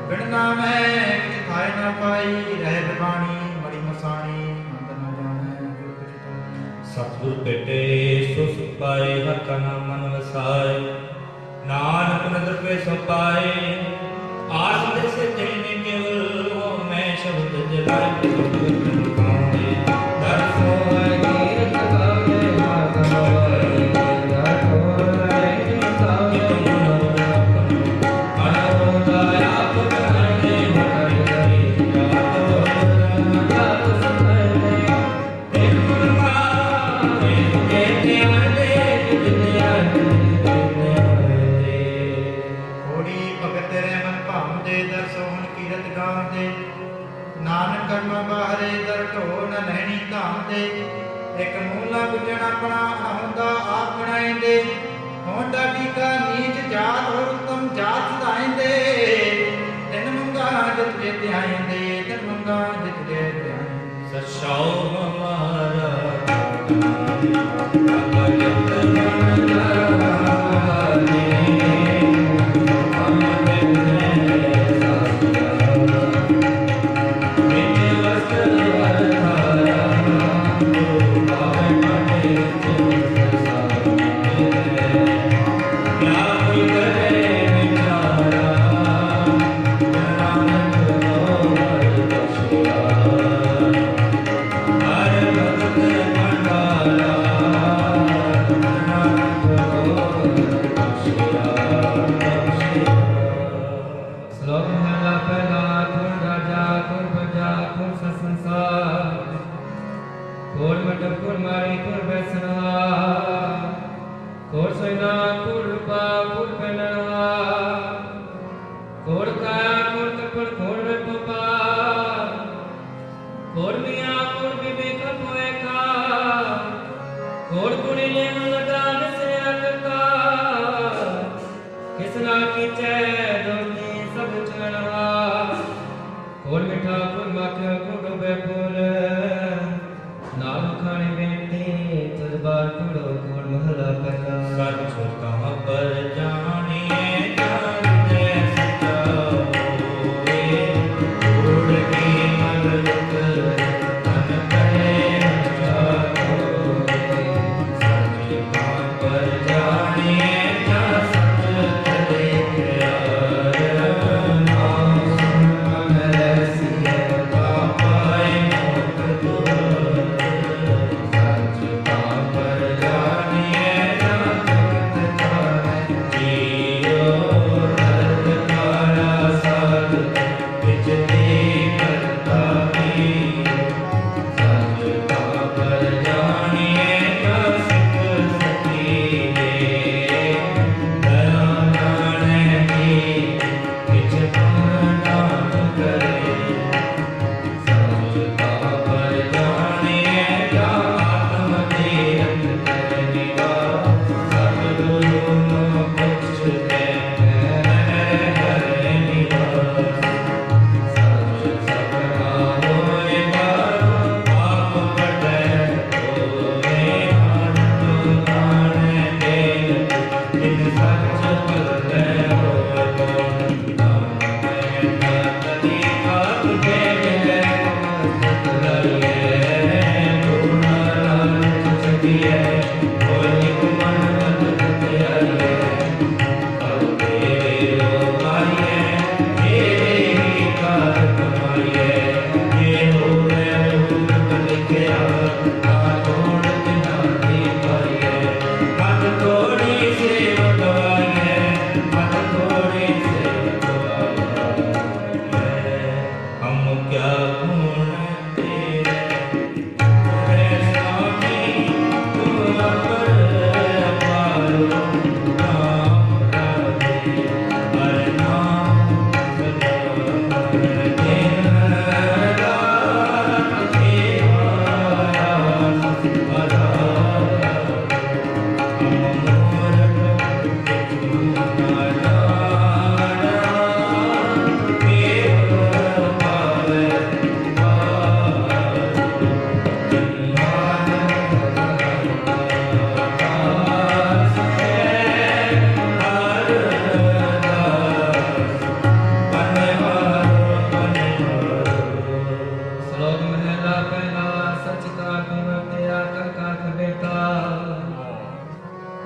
ਬਿਨ ਨਾਮ ਹੈ ਕਿਛ ਥਾਇ ਨਾ ਪਾਈ ਰਹਿ ਬਿਬਾਣੀ ਮੜੀ ਮਸਾਣੀ ਅੰਤ ਨਾ ਜਾਣੈ ਜੋ ਕਿਛ ਤੋਂ ਸਤਿਗੁਰ ਭੇਟੇ ਸੋ ਸੁਖ ਪਾਏ, ਹਰ ਕਾ ਨਾਮ ਮਨ ਵਸਾਏ, ਨਾਨਕ ਨਦਰ ਪੇ ਸੋ ਪਾਏ। ਆਸ ਦੇ ਸੇ ਤੇਨੇ ਕੇਵਲ ਹੋ ਮੈਂ ਸ਼ਬਦ ਜਲਾਏ ਪਾਉਂਦੇ ਦਰ ਸੋਇ ਕੀਰਤ ਗਾਵੇ ਨਾਮ ਗਵਾਏ ਦਰ ਹੋਏ ਗਾਵੇ ਨਾਨਕ ਕਰਮ ਬਾਹਰੇ ਦਰ ਢੋ ਨ ਲੈਣੀ ਧਾਮ ਦੇ ਇੱਕ ਮੂਲਾ ਬੁੱਝਣ ਆਪਣਾ ਹੁੰਦਾ ਆਪ ਬਣਾਏਂਦੇ ਹੋਂ ਡਾਡੀ ਕਾ ਨੀਚ ਜਾਤ ਹੋਰ ਉਤਮ ਜਾਤ ਸਦਾਏਂਦੇ ਤਿੰਨ ਮੰਗਾ ਜਿਤ ਜੇ ਧਿਆਏਂਦੇ ਤਿੰਨ ਮੰਗਾ ਜਿਤ ਜੇ ਧਿਆਏਂਦੇ ਸਚਾਉ ਹਮਾਰਾ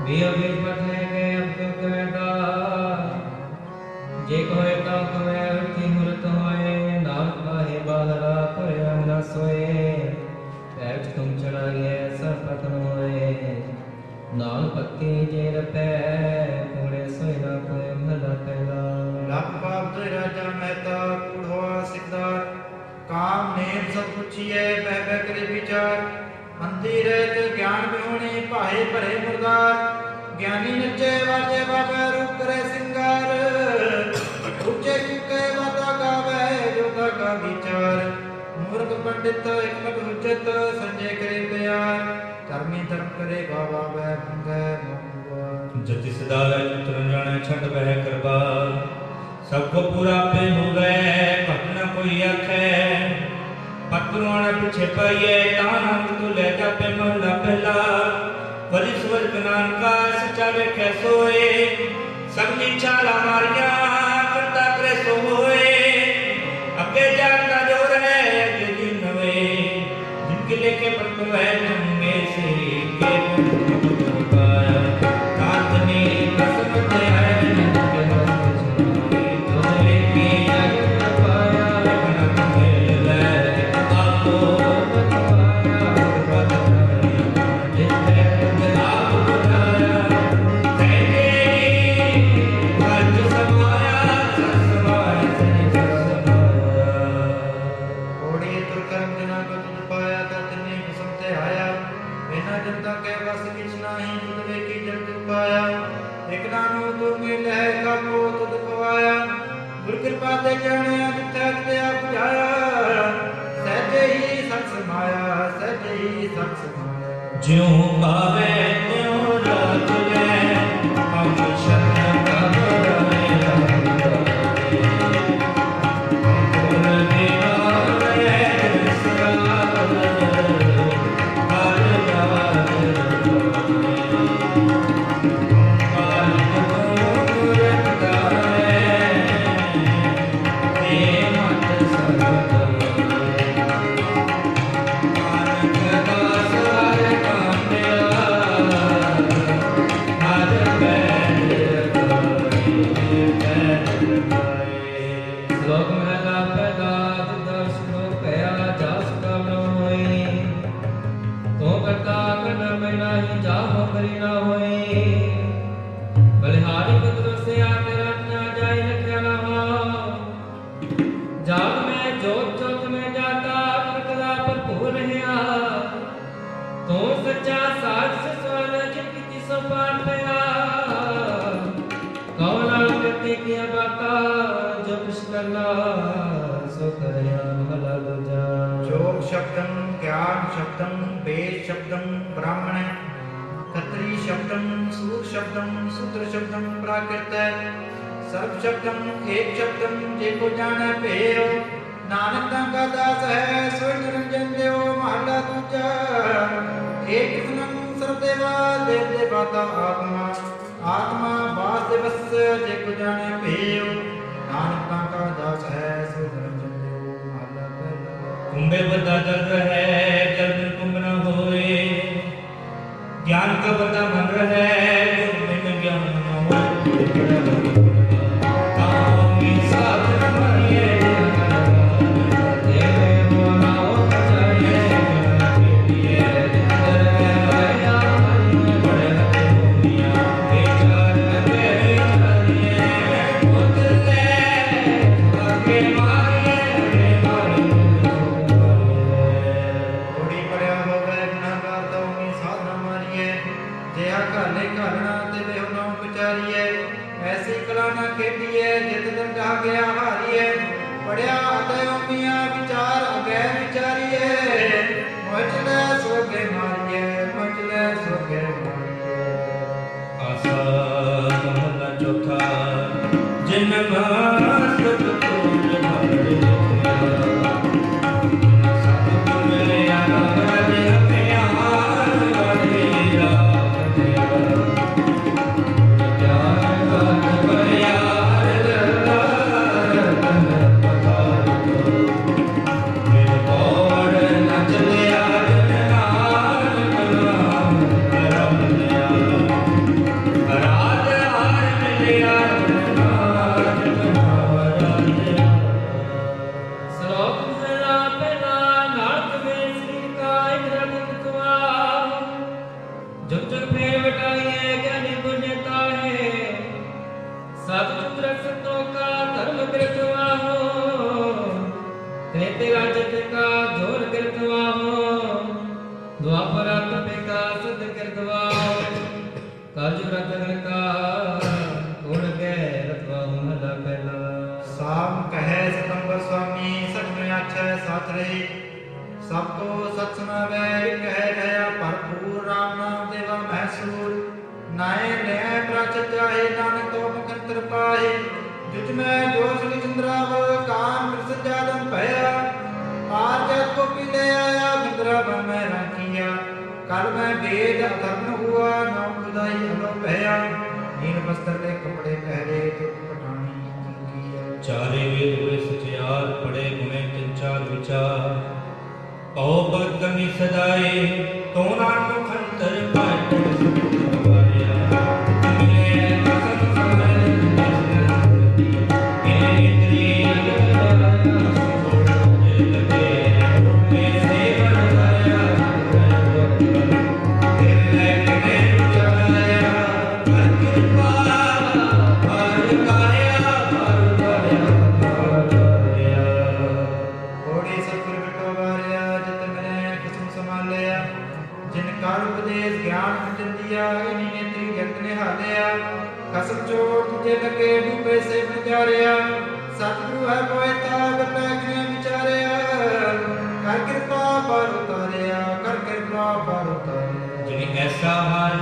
वे अवेश मत ले गए अब क्यों कहता जे कोय ता कोय उठी मूर्त होए नानक पाहे बाहरा पर न सोए पैठ तुम चढ़ाइए सब पतन होए नाल पत्ती जे रपै पूरे सोए ना कोय भला पहला लख बाप दे राजा मेहता कूढ़वा सिकदार काम नेम सब पुछिए बह बह करे विचार मंदी रहत ज्ञान बिहोणी पाहे भरे मुरदार ज्ञानी नचे वाजे बाबे रूप करे सिंगार ऊंचे चुके वादा गावे जोधा का विचार मूर्ख पंडित हिकमत हुज्जत संजय करे प्यार धर्मी धर्म करे बाबा वह भंगे जति सदा तुरन जाने छठ बह करबा सबको पूरा पे हो गए भक्त न कोई आखे पत्रों पीछे पाइए ताना तू ले जा पे महला पहला वली स्वर्ग नानका सच्चा वेखे सोए सबनी चाला मारिया करता करे सो होए अगे जाता जो रहे अगे दिन नवे जिनके लेके पत्रो है जंगे से के पाया तातनी कसम दे है जिनके मन तो लेके जग पाया न मिल आपको कृपा ते जाने जिथे ते बुझाया सहजे ही सच समाया सहजे ही सच समाया ज्यों पावे त्यों राज ले हम शरण सर्व शब्दम एक शब्दम जेको जाने पेयो नानक का दास है सोई निरंजन देव महला दूजा एक सुनम सर्वदेवा देव देवता आत्मा आत्मा वास दिवस जेको जाने पेयो नानक का दास है सोई निरंजन देव महला दूजा कुंभे बता जल रहे जल में कुंभ न होए ज्ञान का बता मन रहे कुंभ में ज्ञान न होए रतन का गुण गए रतवा महला पहला। साम कहे सितंबर स्वामी सच में आछै साथ रहे सब तो सच सुनावे कह गया भरपूर राम नाम देवा महसूर नाय न्याय प्राचत जाहे नानक तो मुखंतर पाहे जुज में जोश चंद्रावल कान प्रसिद्ध जादम भया पार जग को पी ले आया मित्रा बन में रंकिया कल में वेद अधर्म हुआ नौ खुदाई अलो भया नील वस्त्र ले कपड़े पहरे तो पठानी किया चारे वेद हुए सचियार पढ़े गुणे तिन चार विचार कहो भगत गमी सदाए तो नाम मुखंतर पाए कसम छोड़ तुझे लगे डूबे से गुजारिया सतगुरु है पोएता बैठने विचारिया कर कृपा पर उतारिया कर कृपा पर उतारिया जिन्हें ऐसा हाल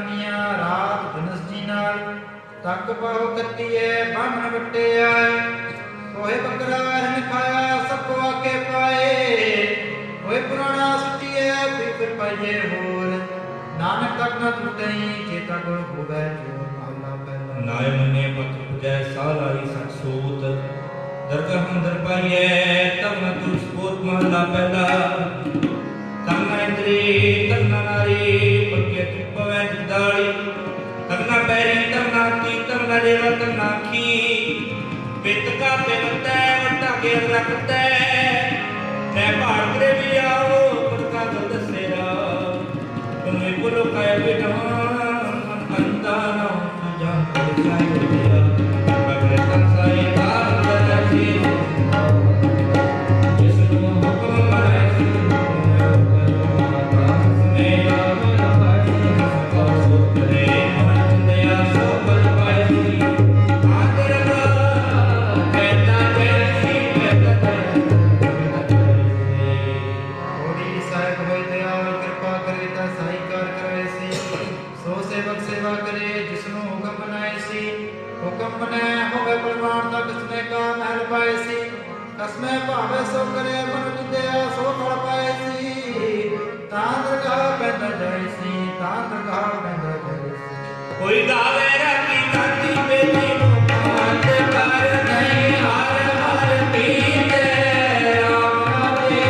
ਰਾਖੀਆਂ ਰਾਤ ਦਿਨਸ ਜੀ ਨਾਲ ਤੱਕ ਬਹੁ ਕੱਤੀਏ ਬਾਹਮਣ ਵਟਿਆ ਕੋਏ ਬੱਕਰਾ ਹਰਨ ਖਾਇਆ ਸਭ ਕੋ ਆਕੇ ਪਾਏ ਕੋਏ ਪੁਰਾਣਾ ਸੁਟੀਏ ਫਿਰ ਪਾਈਏ ਹੋਰ ਨਾਨਕ ਤੱਕ ਨ ਟੁੱਟਈ ਚੇਤਾ ਗੁਰ ਹੋਵੇ ਜੋ ਮਹਲਾ ਪਹਿਲਾ ਨਾਇ ਮੰਨੇ ਪਤ ਪੁਜੈ ਸਾਲਾਈ ਸਤ ਸੂਤ ਦਰਗਹ ਅੰਦਰ ਪਾਈਐ ਤਬ ਨ ਤੁਰ ਸਪੋਤ ਮਹਲਾ ਪਹਿਲਾ ਤਨ ਇੰਦਰੀ ਤਨ ਨਾਰੀ ਪੱਕੇ ਚੁਪਵੈ ਜਿਦਾੜੀ ਤਨ ਪੈਰੀ ਤਨ ਨਾਤੀ ਤਨ ਦੇਵਾ ਤਨ ਨਾਖੀ ਪਿਤ ਕਾ ਪਿਵਤੈ ਵਟਾ ਕੇ ਰਖਤੈ ਤੈ ਭਾੜ ਕਰੇ ਵੀ ਆਓ ਪਰਕਾ ਦਲ ਦਸੇਰਾ ਤੁਮੇ ਪੁਲੋ ਕੈ ਬਿਠਾਨ ਅੰਦਾ ਨਾ ਜਾਨ ਕਰ ਸਾਈ ਹੋਇਆ ਬਗਰੇ ਸੰਸਾਈ ਤਾਰ ਦਰਜੀ ਜਿਸ ਨੂੰ ਹੁਕਮ ਮਾਰੇ ਮੇਰਾ ਮਨ ਪਾਈ ਸੋ ਸੁਤਰੇ ਮਨ ਦਿਆ ਸੋ ਬਲ ਪਾਈ ਆਦਰ ਕਹਿਤਾ ਜੈਸੀ ਕਹਿਤਾ ਹੋਰੀ ਸਾਹਿਬ ਹੋਇ ਦਿਆਲ ਕਿਰਪਾ ਕਰੇ ਤਾ ਸਾਈ ਕਾਰ ਕਰੇ ਸੀ ਸੋ ਸੇਵਕ ਸੇਵਾ ਕਰੇ ਜਿਸ ਨੂੰ ਹੁਕਮ ਬਣਾਏ ਸੀ ਹੁਕਮ ਬਣਾਏ ਹੋਵੇ ਬਲਵਾਨ ਦਾ ਕਿਸਨੇ ਕਾ ਮਹਿਲ ਪਾਏ ਸੀ ਕਸਮੇ ਭਾਵੇ ਸੋ ਕਰੇ ਮਨ ਜਿਦਿਆ ਸੋ ਫਲ ਪਾਏ ਸੀ ਤਾਂ ਦਰਗਾਹ ਪੈਂਦਾ ਜਾਏ ਸੀ ਤਾਂ ਦਰਗਾਹ ਪੈਂਦਾ ਜਾਏ ਸੀ ਕੋਈ ਗਾਵੇ ਰਾਤੀ ਕਾਤੀ ਬੇਲੀ ਨੂੰ ਮਾਤ ਕਰ ਨਹੀਂ ਹਰ ਹਰ ਪੀਤੇ ਆਵੇ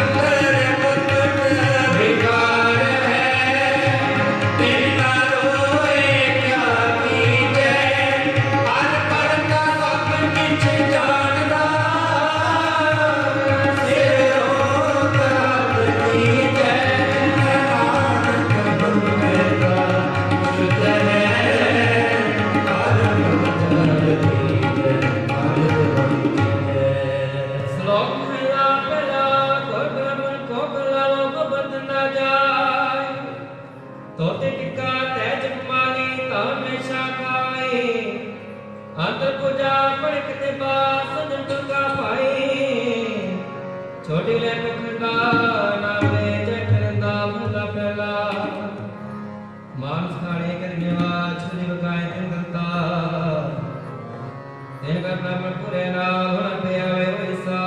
ਅੰਦਰ ਕੁੱਟ ਵਿਕਾਰ ਹੈ ਤੇਰਾ ਰੋਏ ਕਿਆ ਕੀਜੈ ਹਰ ਪਲ ਦਾ ਸਭ ਕਿਛ ਜਾਣਦਾ ਸਿਰੋਂ ਕਰਤ ਕੀਜੈ ਨਾਨਕ ਬੰਦੇਗਾ ਸ਼ੁੱਧ ਹੈ ਸ਼ਲੋਕ ਮਹਿਲਾ ਪਹਿਲਾ ਗੁਰ ਬ੍ਰਹਮਣ ਕੋ ਬੁਲਾਵੋ ਗੋਬਿੰਦ ਨਾ ਜਾਏ ਤੋਤੇ ਟਿੱਕਾ ਤੈ ਜਪ ਮਾਲੀ ਤਾ ਹਮੇਸ਼ਾ ਖਾਏ ਅੰਤਰ ਪੂਜਾ ਪੜਕ ਤੇ ਬਾਸ ਸਜਣ ਤੁਰਗਾ ਪਾਏ ਛੋਟੀ ਲੈ ਪਖੰਡਾ ਨਾਮੇ ਜਠਰੰਦਾ ਮਹਲਾ ਪਹਿਲਾ ਮਾਨਸ ਖਾਣੇ ਕਰਨੇਵਾ ਛੁਰੀ ਵਗਾਏ ਅੰਗੰਤਾ ਤੈਨ ਕਰ ਬ੍ਰਾਹਮਣ ਪੁਰੇ ਨਾਲ ਹੋਣਾ ਪਿਆ ਵੇ ਵੈਸਾ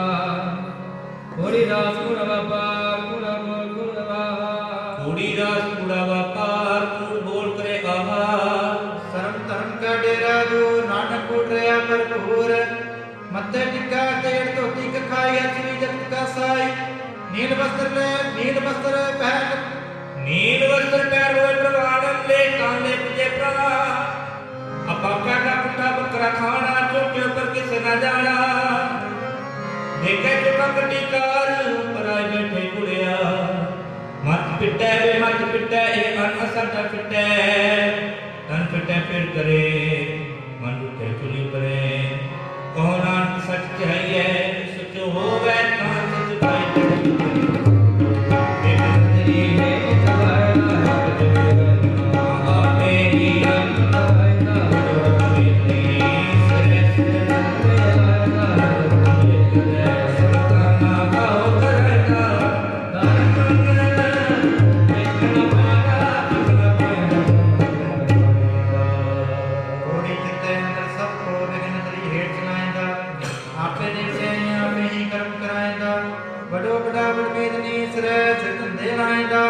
ਥੋੜੀ ਰਾਸ ਗੁਣ ਵਪਾਰ ਗੁਣ ਬੋਲ ਗੁਣ ਵਾਹ ਥੋੜੀ ਰਾਸ ਕੂੜਾ ਵਪਾਰ ਕੂੜ ਬੋਲ ਕਰੇ ਆਹਾਰ ਸਰਮ ਧਰਮ ਕਾ ਡੇਰਾ ਜੋ ਨਾਨਕ ਉੜ ਰਿਹਾ ਭਰਪੂਰ ਮੱਥੇ ਟਿੱਕਾ ਤੇੜ ਧੋਤੀ ਕਖਾਈ ਅਚਰੀ ਜਗਤ ਕਾ ਸਾਈ ਨੀਲ ਵਸਤਰ ਪਹਿਨ ਨੀਲ ਵਸਤਰ ਪੈਰ ਹੋਏ ਪ੍ਰਵਾਨਨ ਲੈ ਕਾਂਲੇ ਪੁਜੇ ਪ੍ਰਵਾ ਅਪਾਕਾ ਦਾ ਕੁੱਤਾ ਬੱਕਰਾ ਖਾਣਾ ਚੋਕੇ ਉੱਪਰ ਕਿਸੇ ਨਾ ਜਾਣਾ ਦੇਖੇ ਚੁੱਕਾ ਕੱਟੀ ਕਾਰ ਪਰਾਏ ਬੈਠੇ ਕੁੜਿਆ ਮੱਤ ਪਿੱਟੈ ਵੇ ਮੱਤ ਪਿੱਟੈ ਇਹ ਅਨ ਅਸੰਟਾ ਪਿੱਟੈ ਤਨ ਪਿੱਟੈ ਫਿਰ ਕਰੇ ਮਨ ਉੱਤੇ ਚੁਲੀ ਪਰੇ ਕਹੋ ਨਾਨਕ ਸੱਚ ਚਾਹੀਏ ਸੱਚ ਹੋਵੇ ਤਾਂ ਸੱਚ ਪਾਈ ਕੋੜੀ ਚਿੱਤੇ ਅੰਦਰ ਸਭ ਕੋ ਵਿਗਨ ਤਰੀ ਹੇਠ ਚਲਾਇਂਦਾ ਆਪੇ ਦੇਖੇ ਆਪੇ ਹੀ ਕਰਮ ਕਰਾਇਂਦਾ ਬੜੋ ਬੜਾ ਬੜਵੇਦਨੀ ਸਿਰੈ ਸਿਰ ਧੰਦੇ ਲਾਇਂਦਾ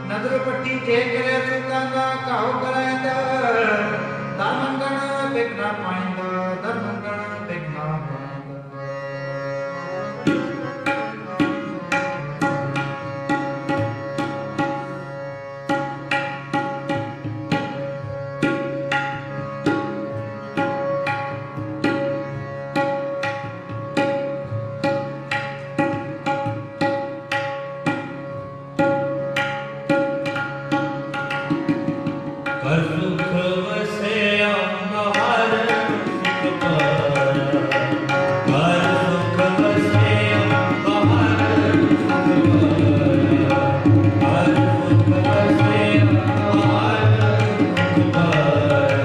ਨਦਰ ਪੱਟੀ ਜੇ ਕਰੇ ਸੁਤਾਂ ਦਾ ਘਾਉ ਕਰਾਇਂਦਾ ਧਰਮੰਗਣ ਬਿਗਨਾ ਪਾਇਂਦਾ ਧਰਮੰਗਣ ਬਿਗਨਾ ਪਾਇਂਦਾ ਕਰ ਸੁਖ ਵਸਿਆ ਮਹਾਰ ਸੁਖ ਪਾਇਆ ਕਰ ਸੁਖ ਵਸਿਆ ਮਹਾਰ ਸੁਖ ਪਾਇਆ ਕਰ ਸੁਖ ਵਸਿਆ ਮਹਾਰ ਸੁਖ ਪਾਇਆ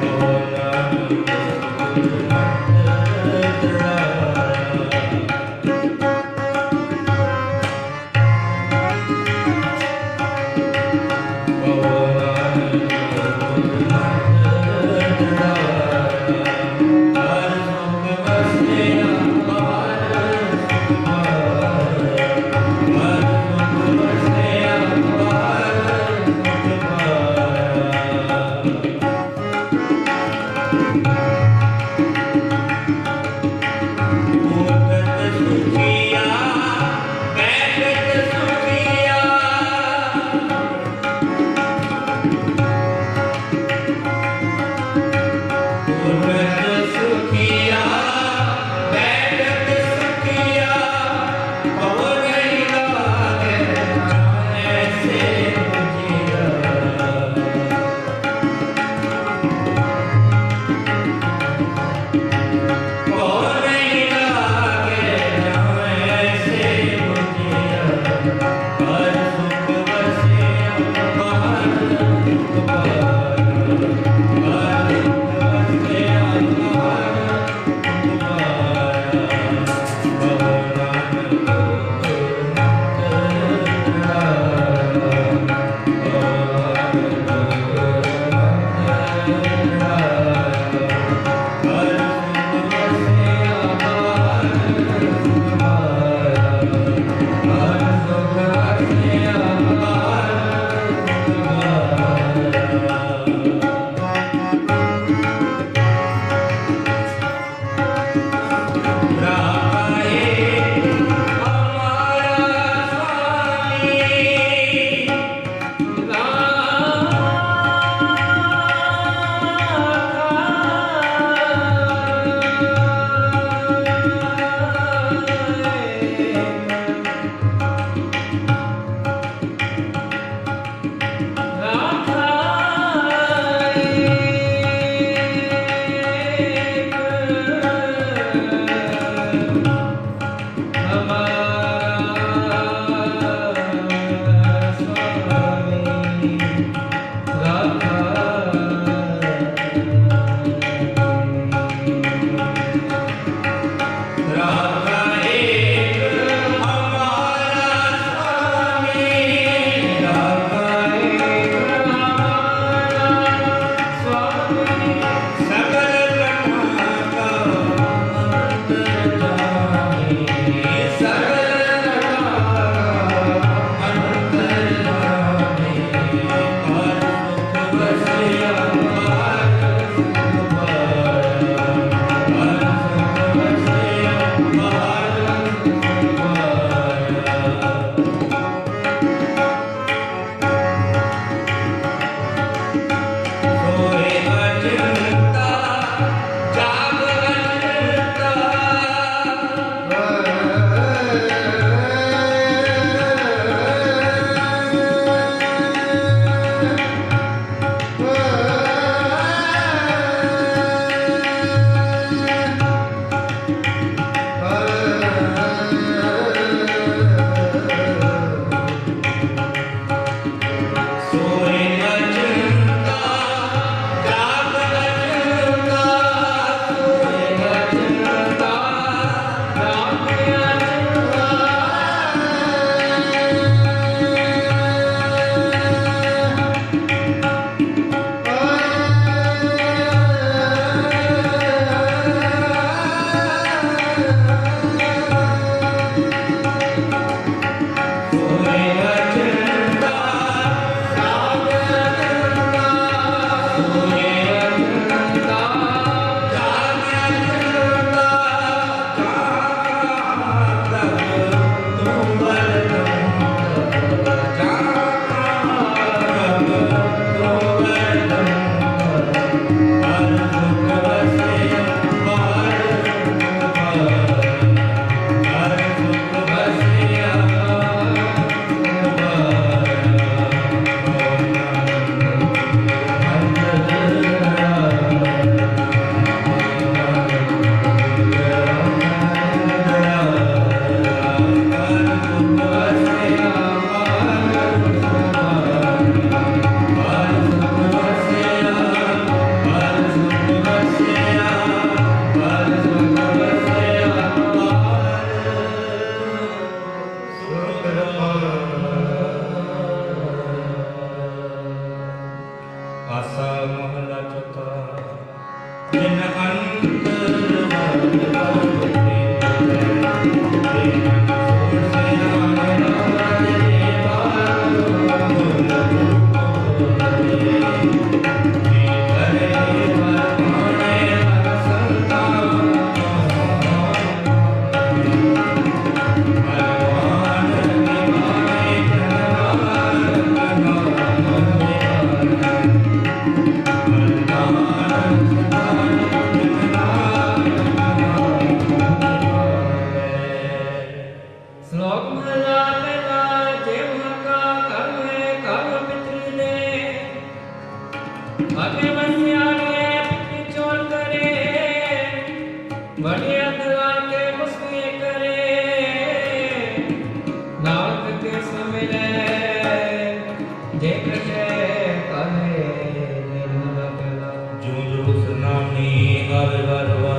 ਤੋ ਨਾਨਕ ਤਰਾਇਆ ਆਸਾ ਮਹਲਾ ਚੌਥਾ। ਜਿਨ ਅੰਤਰ ਵਰਤੇ श्लोक महला पहला। जेव का कर्म है कर्म पितृ ने आगे बसियाने पितृ चोर करे बड़े अधरान के मुस्कुए करे नानक के समिले जे कटे करे निर्मला पहला। जो जो सुनामी आवे वरवा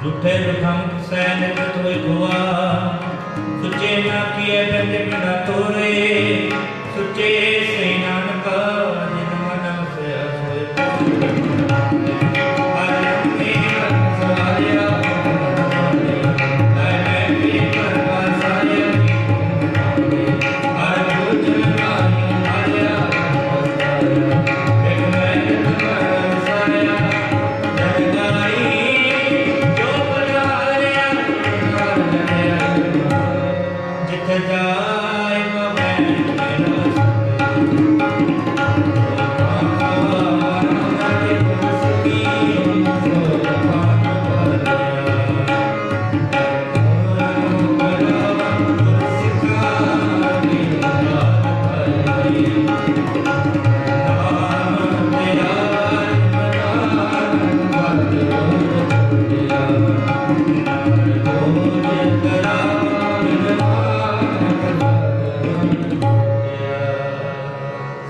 झूठे जुठम सैन होए हुआ सुचे ना किए बंदे बिना तोरे सुचे से नानक जिन मन से सोए जाए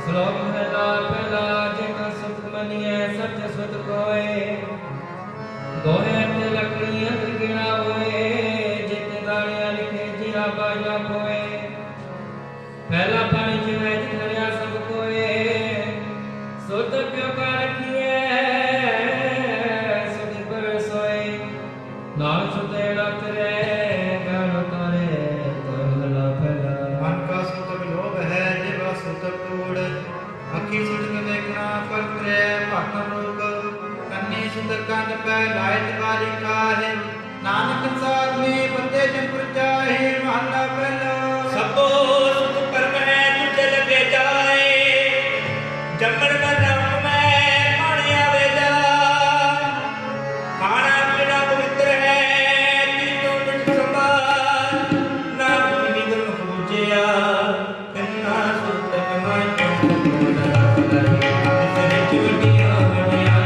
श्लोक महला पहला। जेका सुख मनिए सच सुत कोय गोहे ते लकड़ी अंदर गिरा होए जिते गाड़ियां लिखे जिया बाजा कोय पहला पानी जिवे जिधरिया सब कोय सुत क्यों का रखिए सुत पर सोए नाल सुते डॉक्टरे गानो तारे तो महला पहला। मन का सुतक लोभ है जिवा सुतक तोड़ अखी सुतक देखना फल करे भाटन रोग कन्नी सुतक कंद पै लायत वाली काहे नानक साध में बंदे जन जाहे महला पहला। सबो सुख कर्म है तुझे लगे जाए जमन बरम में पानी आवे जा खाना पीना पवित्र है तीनों निज संभाल ना भूमि गुरु पूजिया किन्ना सुत कमाई जिसने चूटियां बनिया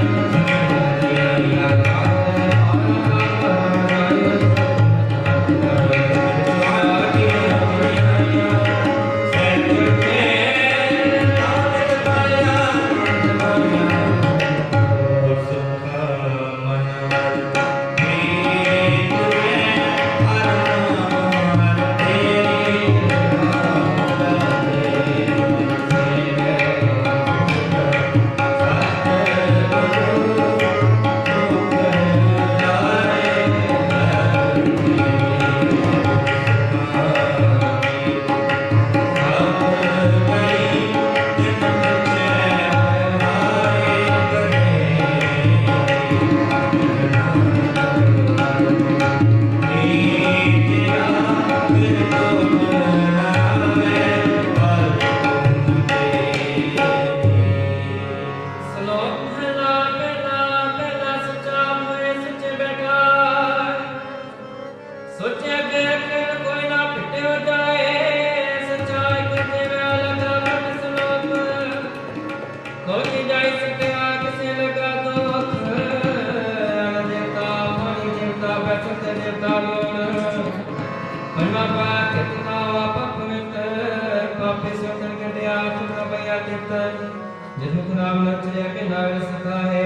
नाम नचरिया के नाल सखा है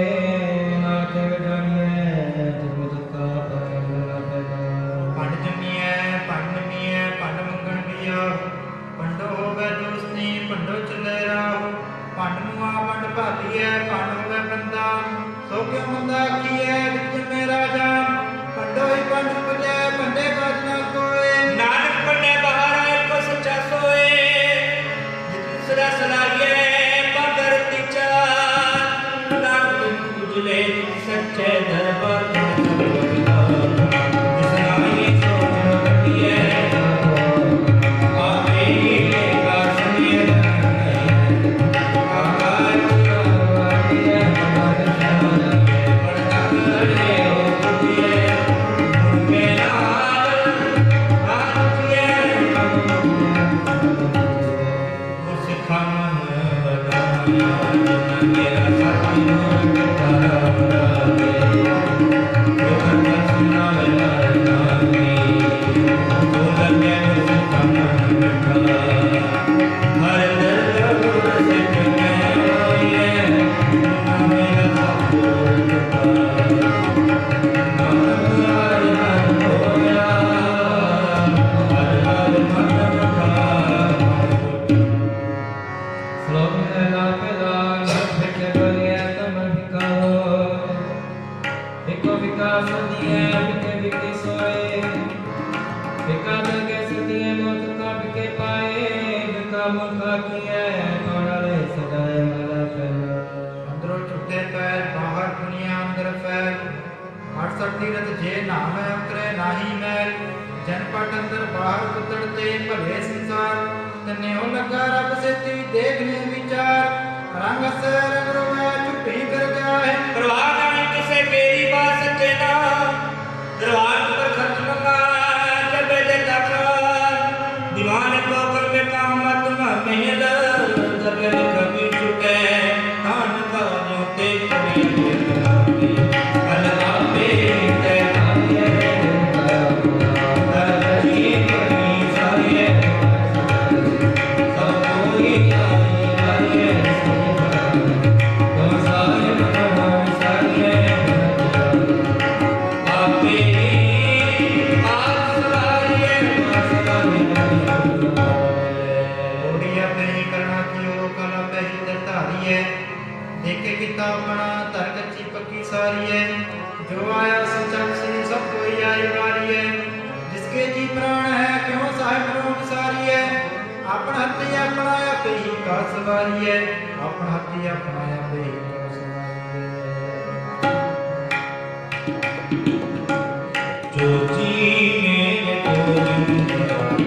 नाथ जानिए तुम का परमला पैदा पंड जमिए पंड नमिए पंड मंगण पिया पंडो होवे दोस्ती पंडो चले राहो पंड मुआ सदा सो क्यों मंदा किए जन्मे राजा पंडो ही पंड पुजे पंडे बाज ना कोए नानक पंडे बहारा को सच्चा सोए जितन सदा सलाहिए पाकर तीचा नाम उजले सच्चे दरबार अंदरों छुटे पैर बाहर दुनिया अंदर फैल अड़सठ तीरथ जे नाम है उतरे नाही मैल जनपट अंदर बाहर उतरते भले संसार तने हो लगा रब से ती देखने विचार रंग से रंग रोया चुप्पी कर गया है प्रवाह नहीं किसे मेरी बात सच्चे ना दरबार पर खर्च मंगा जब दे दाखा दीवाने को कर में काम मत महल जब कभी छुटे कान का जोते कभी अल्लाह पे ते आए दरजी कभी साये सब कोई आए तो साये भगवान साये आपे देखे किताब बना तर कच्ची पक्की सारी है जो आया सचक से सब कोई आई बारी है जिसके जी प्राण है क्यों साहिब रोग सारी है अपन हत्ती अपनाया पे ही का सवारी है अपन हत्ती अपनाया पे ही का सवारी है जो जी मेरे गोविंद मेरा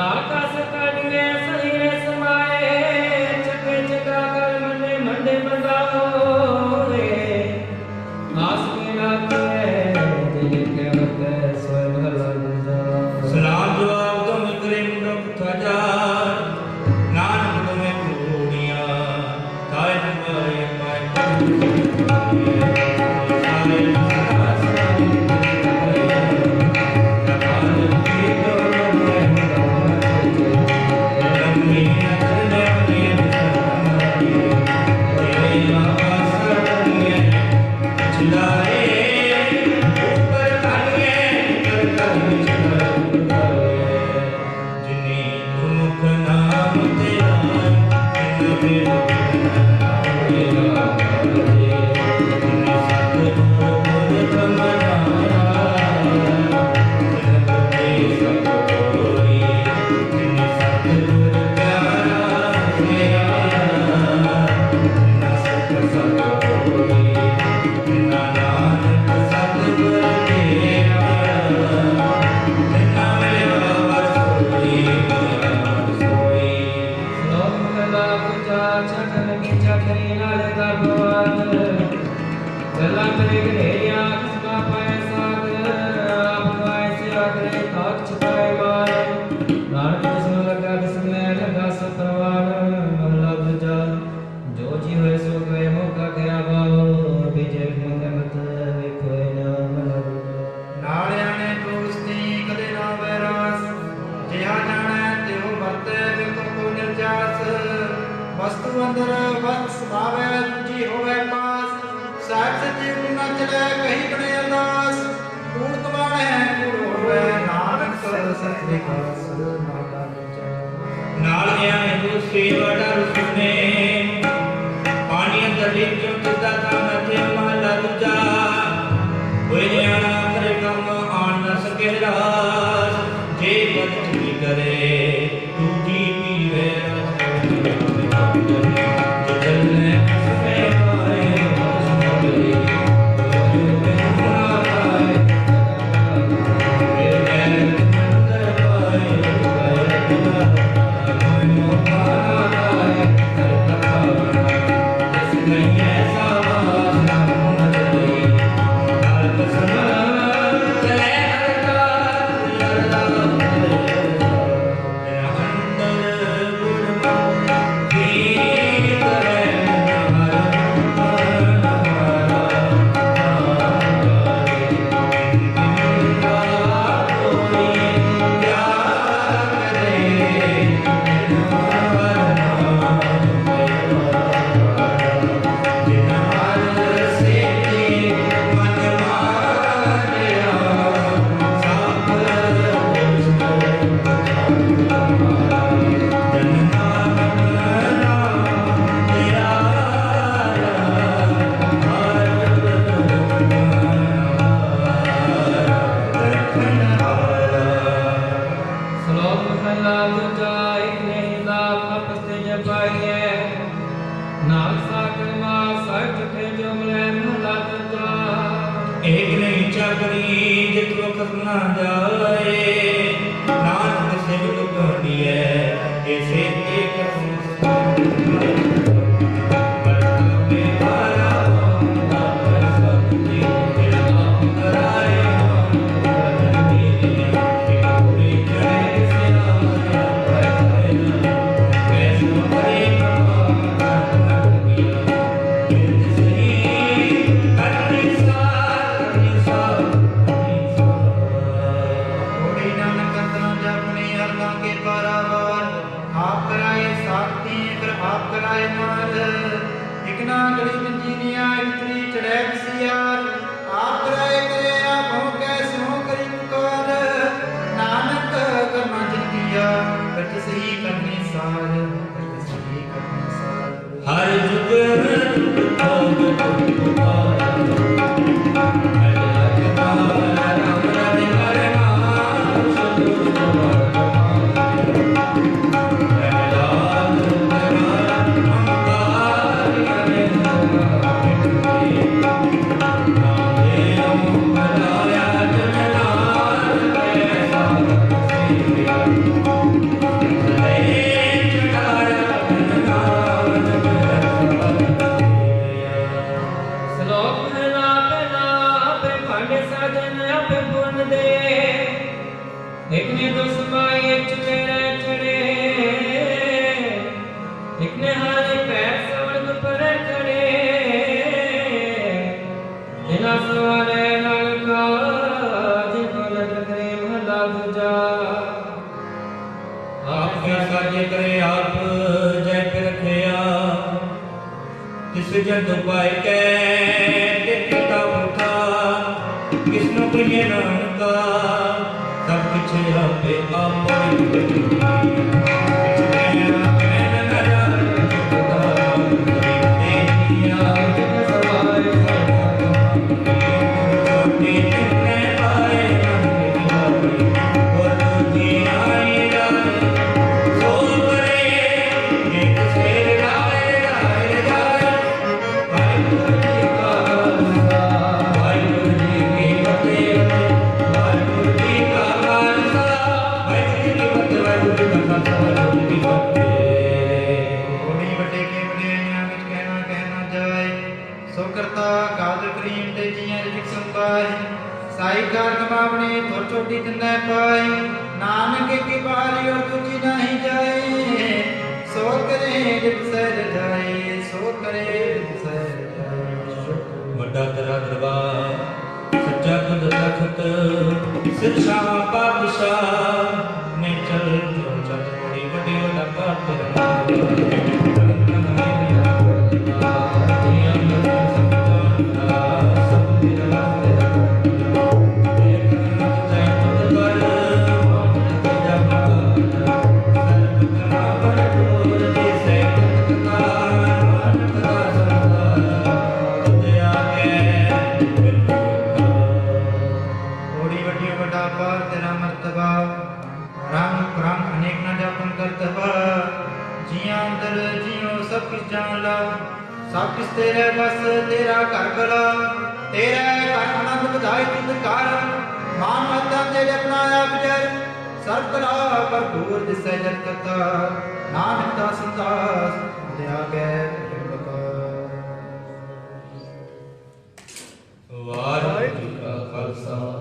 नाकस कड़िए सही समाए चके चका कर मंडे मंडे बंदाओ रे आस के राते दिल के वक्त स्वयं लग जा सलाम जवाब तुम करे मुंडक थजा नानक तुम्हें पूर्णिया ताय नवाय माय नाल गया हिंदू सेवा रुसने पानी अंदर लिखियों किसदा था नथे महला दूजा होए जाना करे कम आन न सके रास जे बद चुकी करे दूजी पीवे के साजे करे आप जय पे रखिया तिस जंतु पाए के देखता उठा किसनु कहिए नाम का सब कुछ आपे आप छोटी तन्ने पाई नानक की बारी और तुझी नहीं जाए सो करे जब सर जाए सो करे जब सर जाए वड्डा तेरा दरबार सच्चा तुद तखत सिरशाह पातशाह ने चल जो चल बड़ी बड़ी वड्डा पात तेरा सब किस तेरे बस तेरा घर भला तेरा घर आनंद बधाई तुद कर मान मता तेरे अपनाया विजय सर्वकला भरपूर दिसै जग कथा नानक दास दास दया कै वाहिगुरू जी का खालसा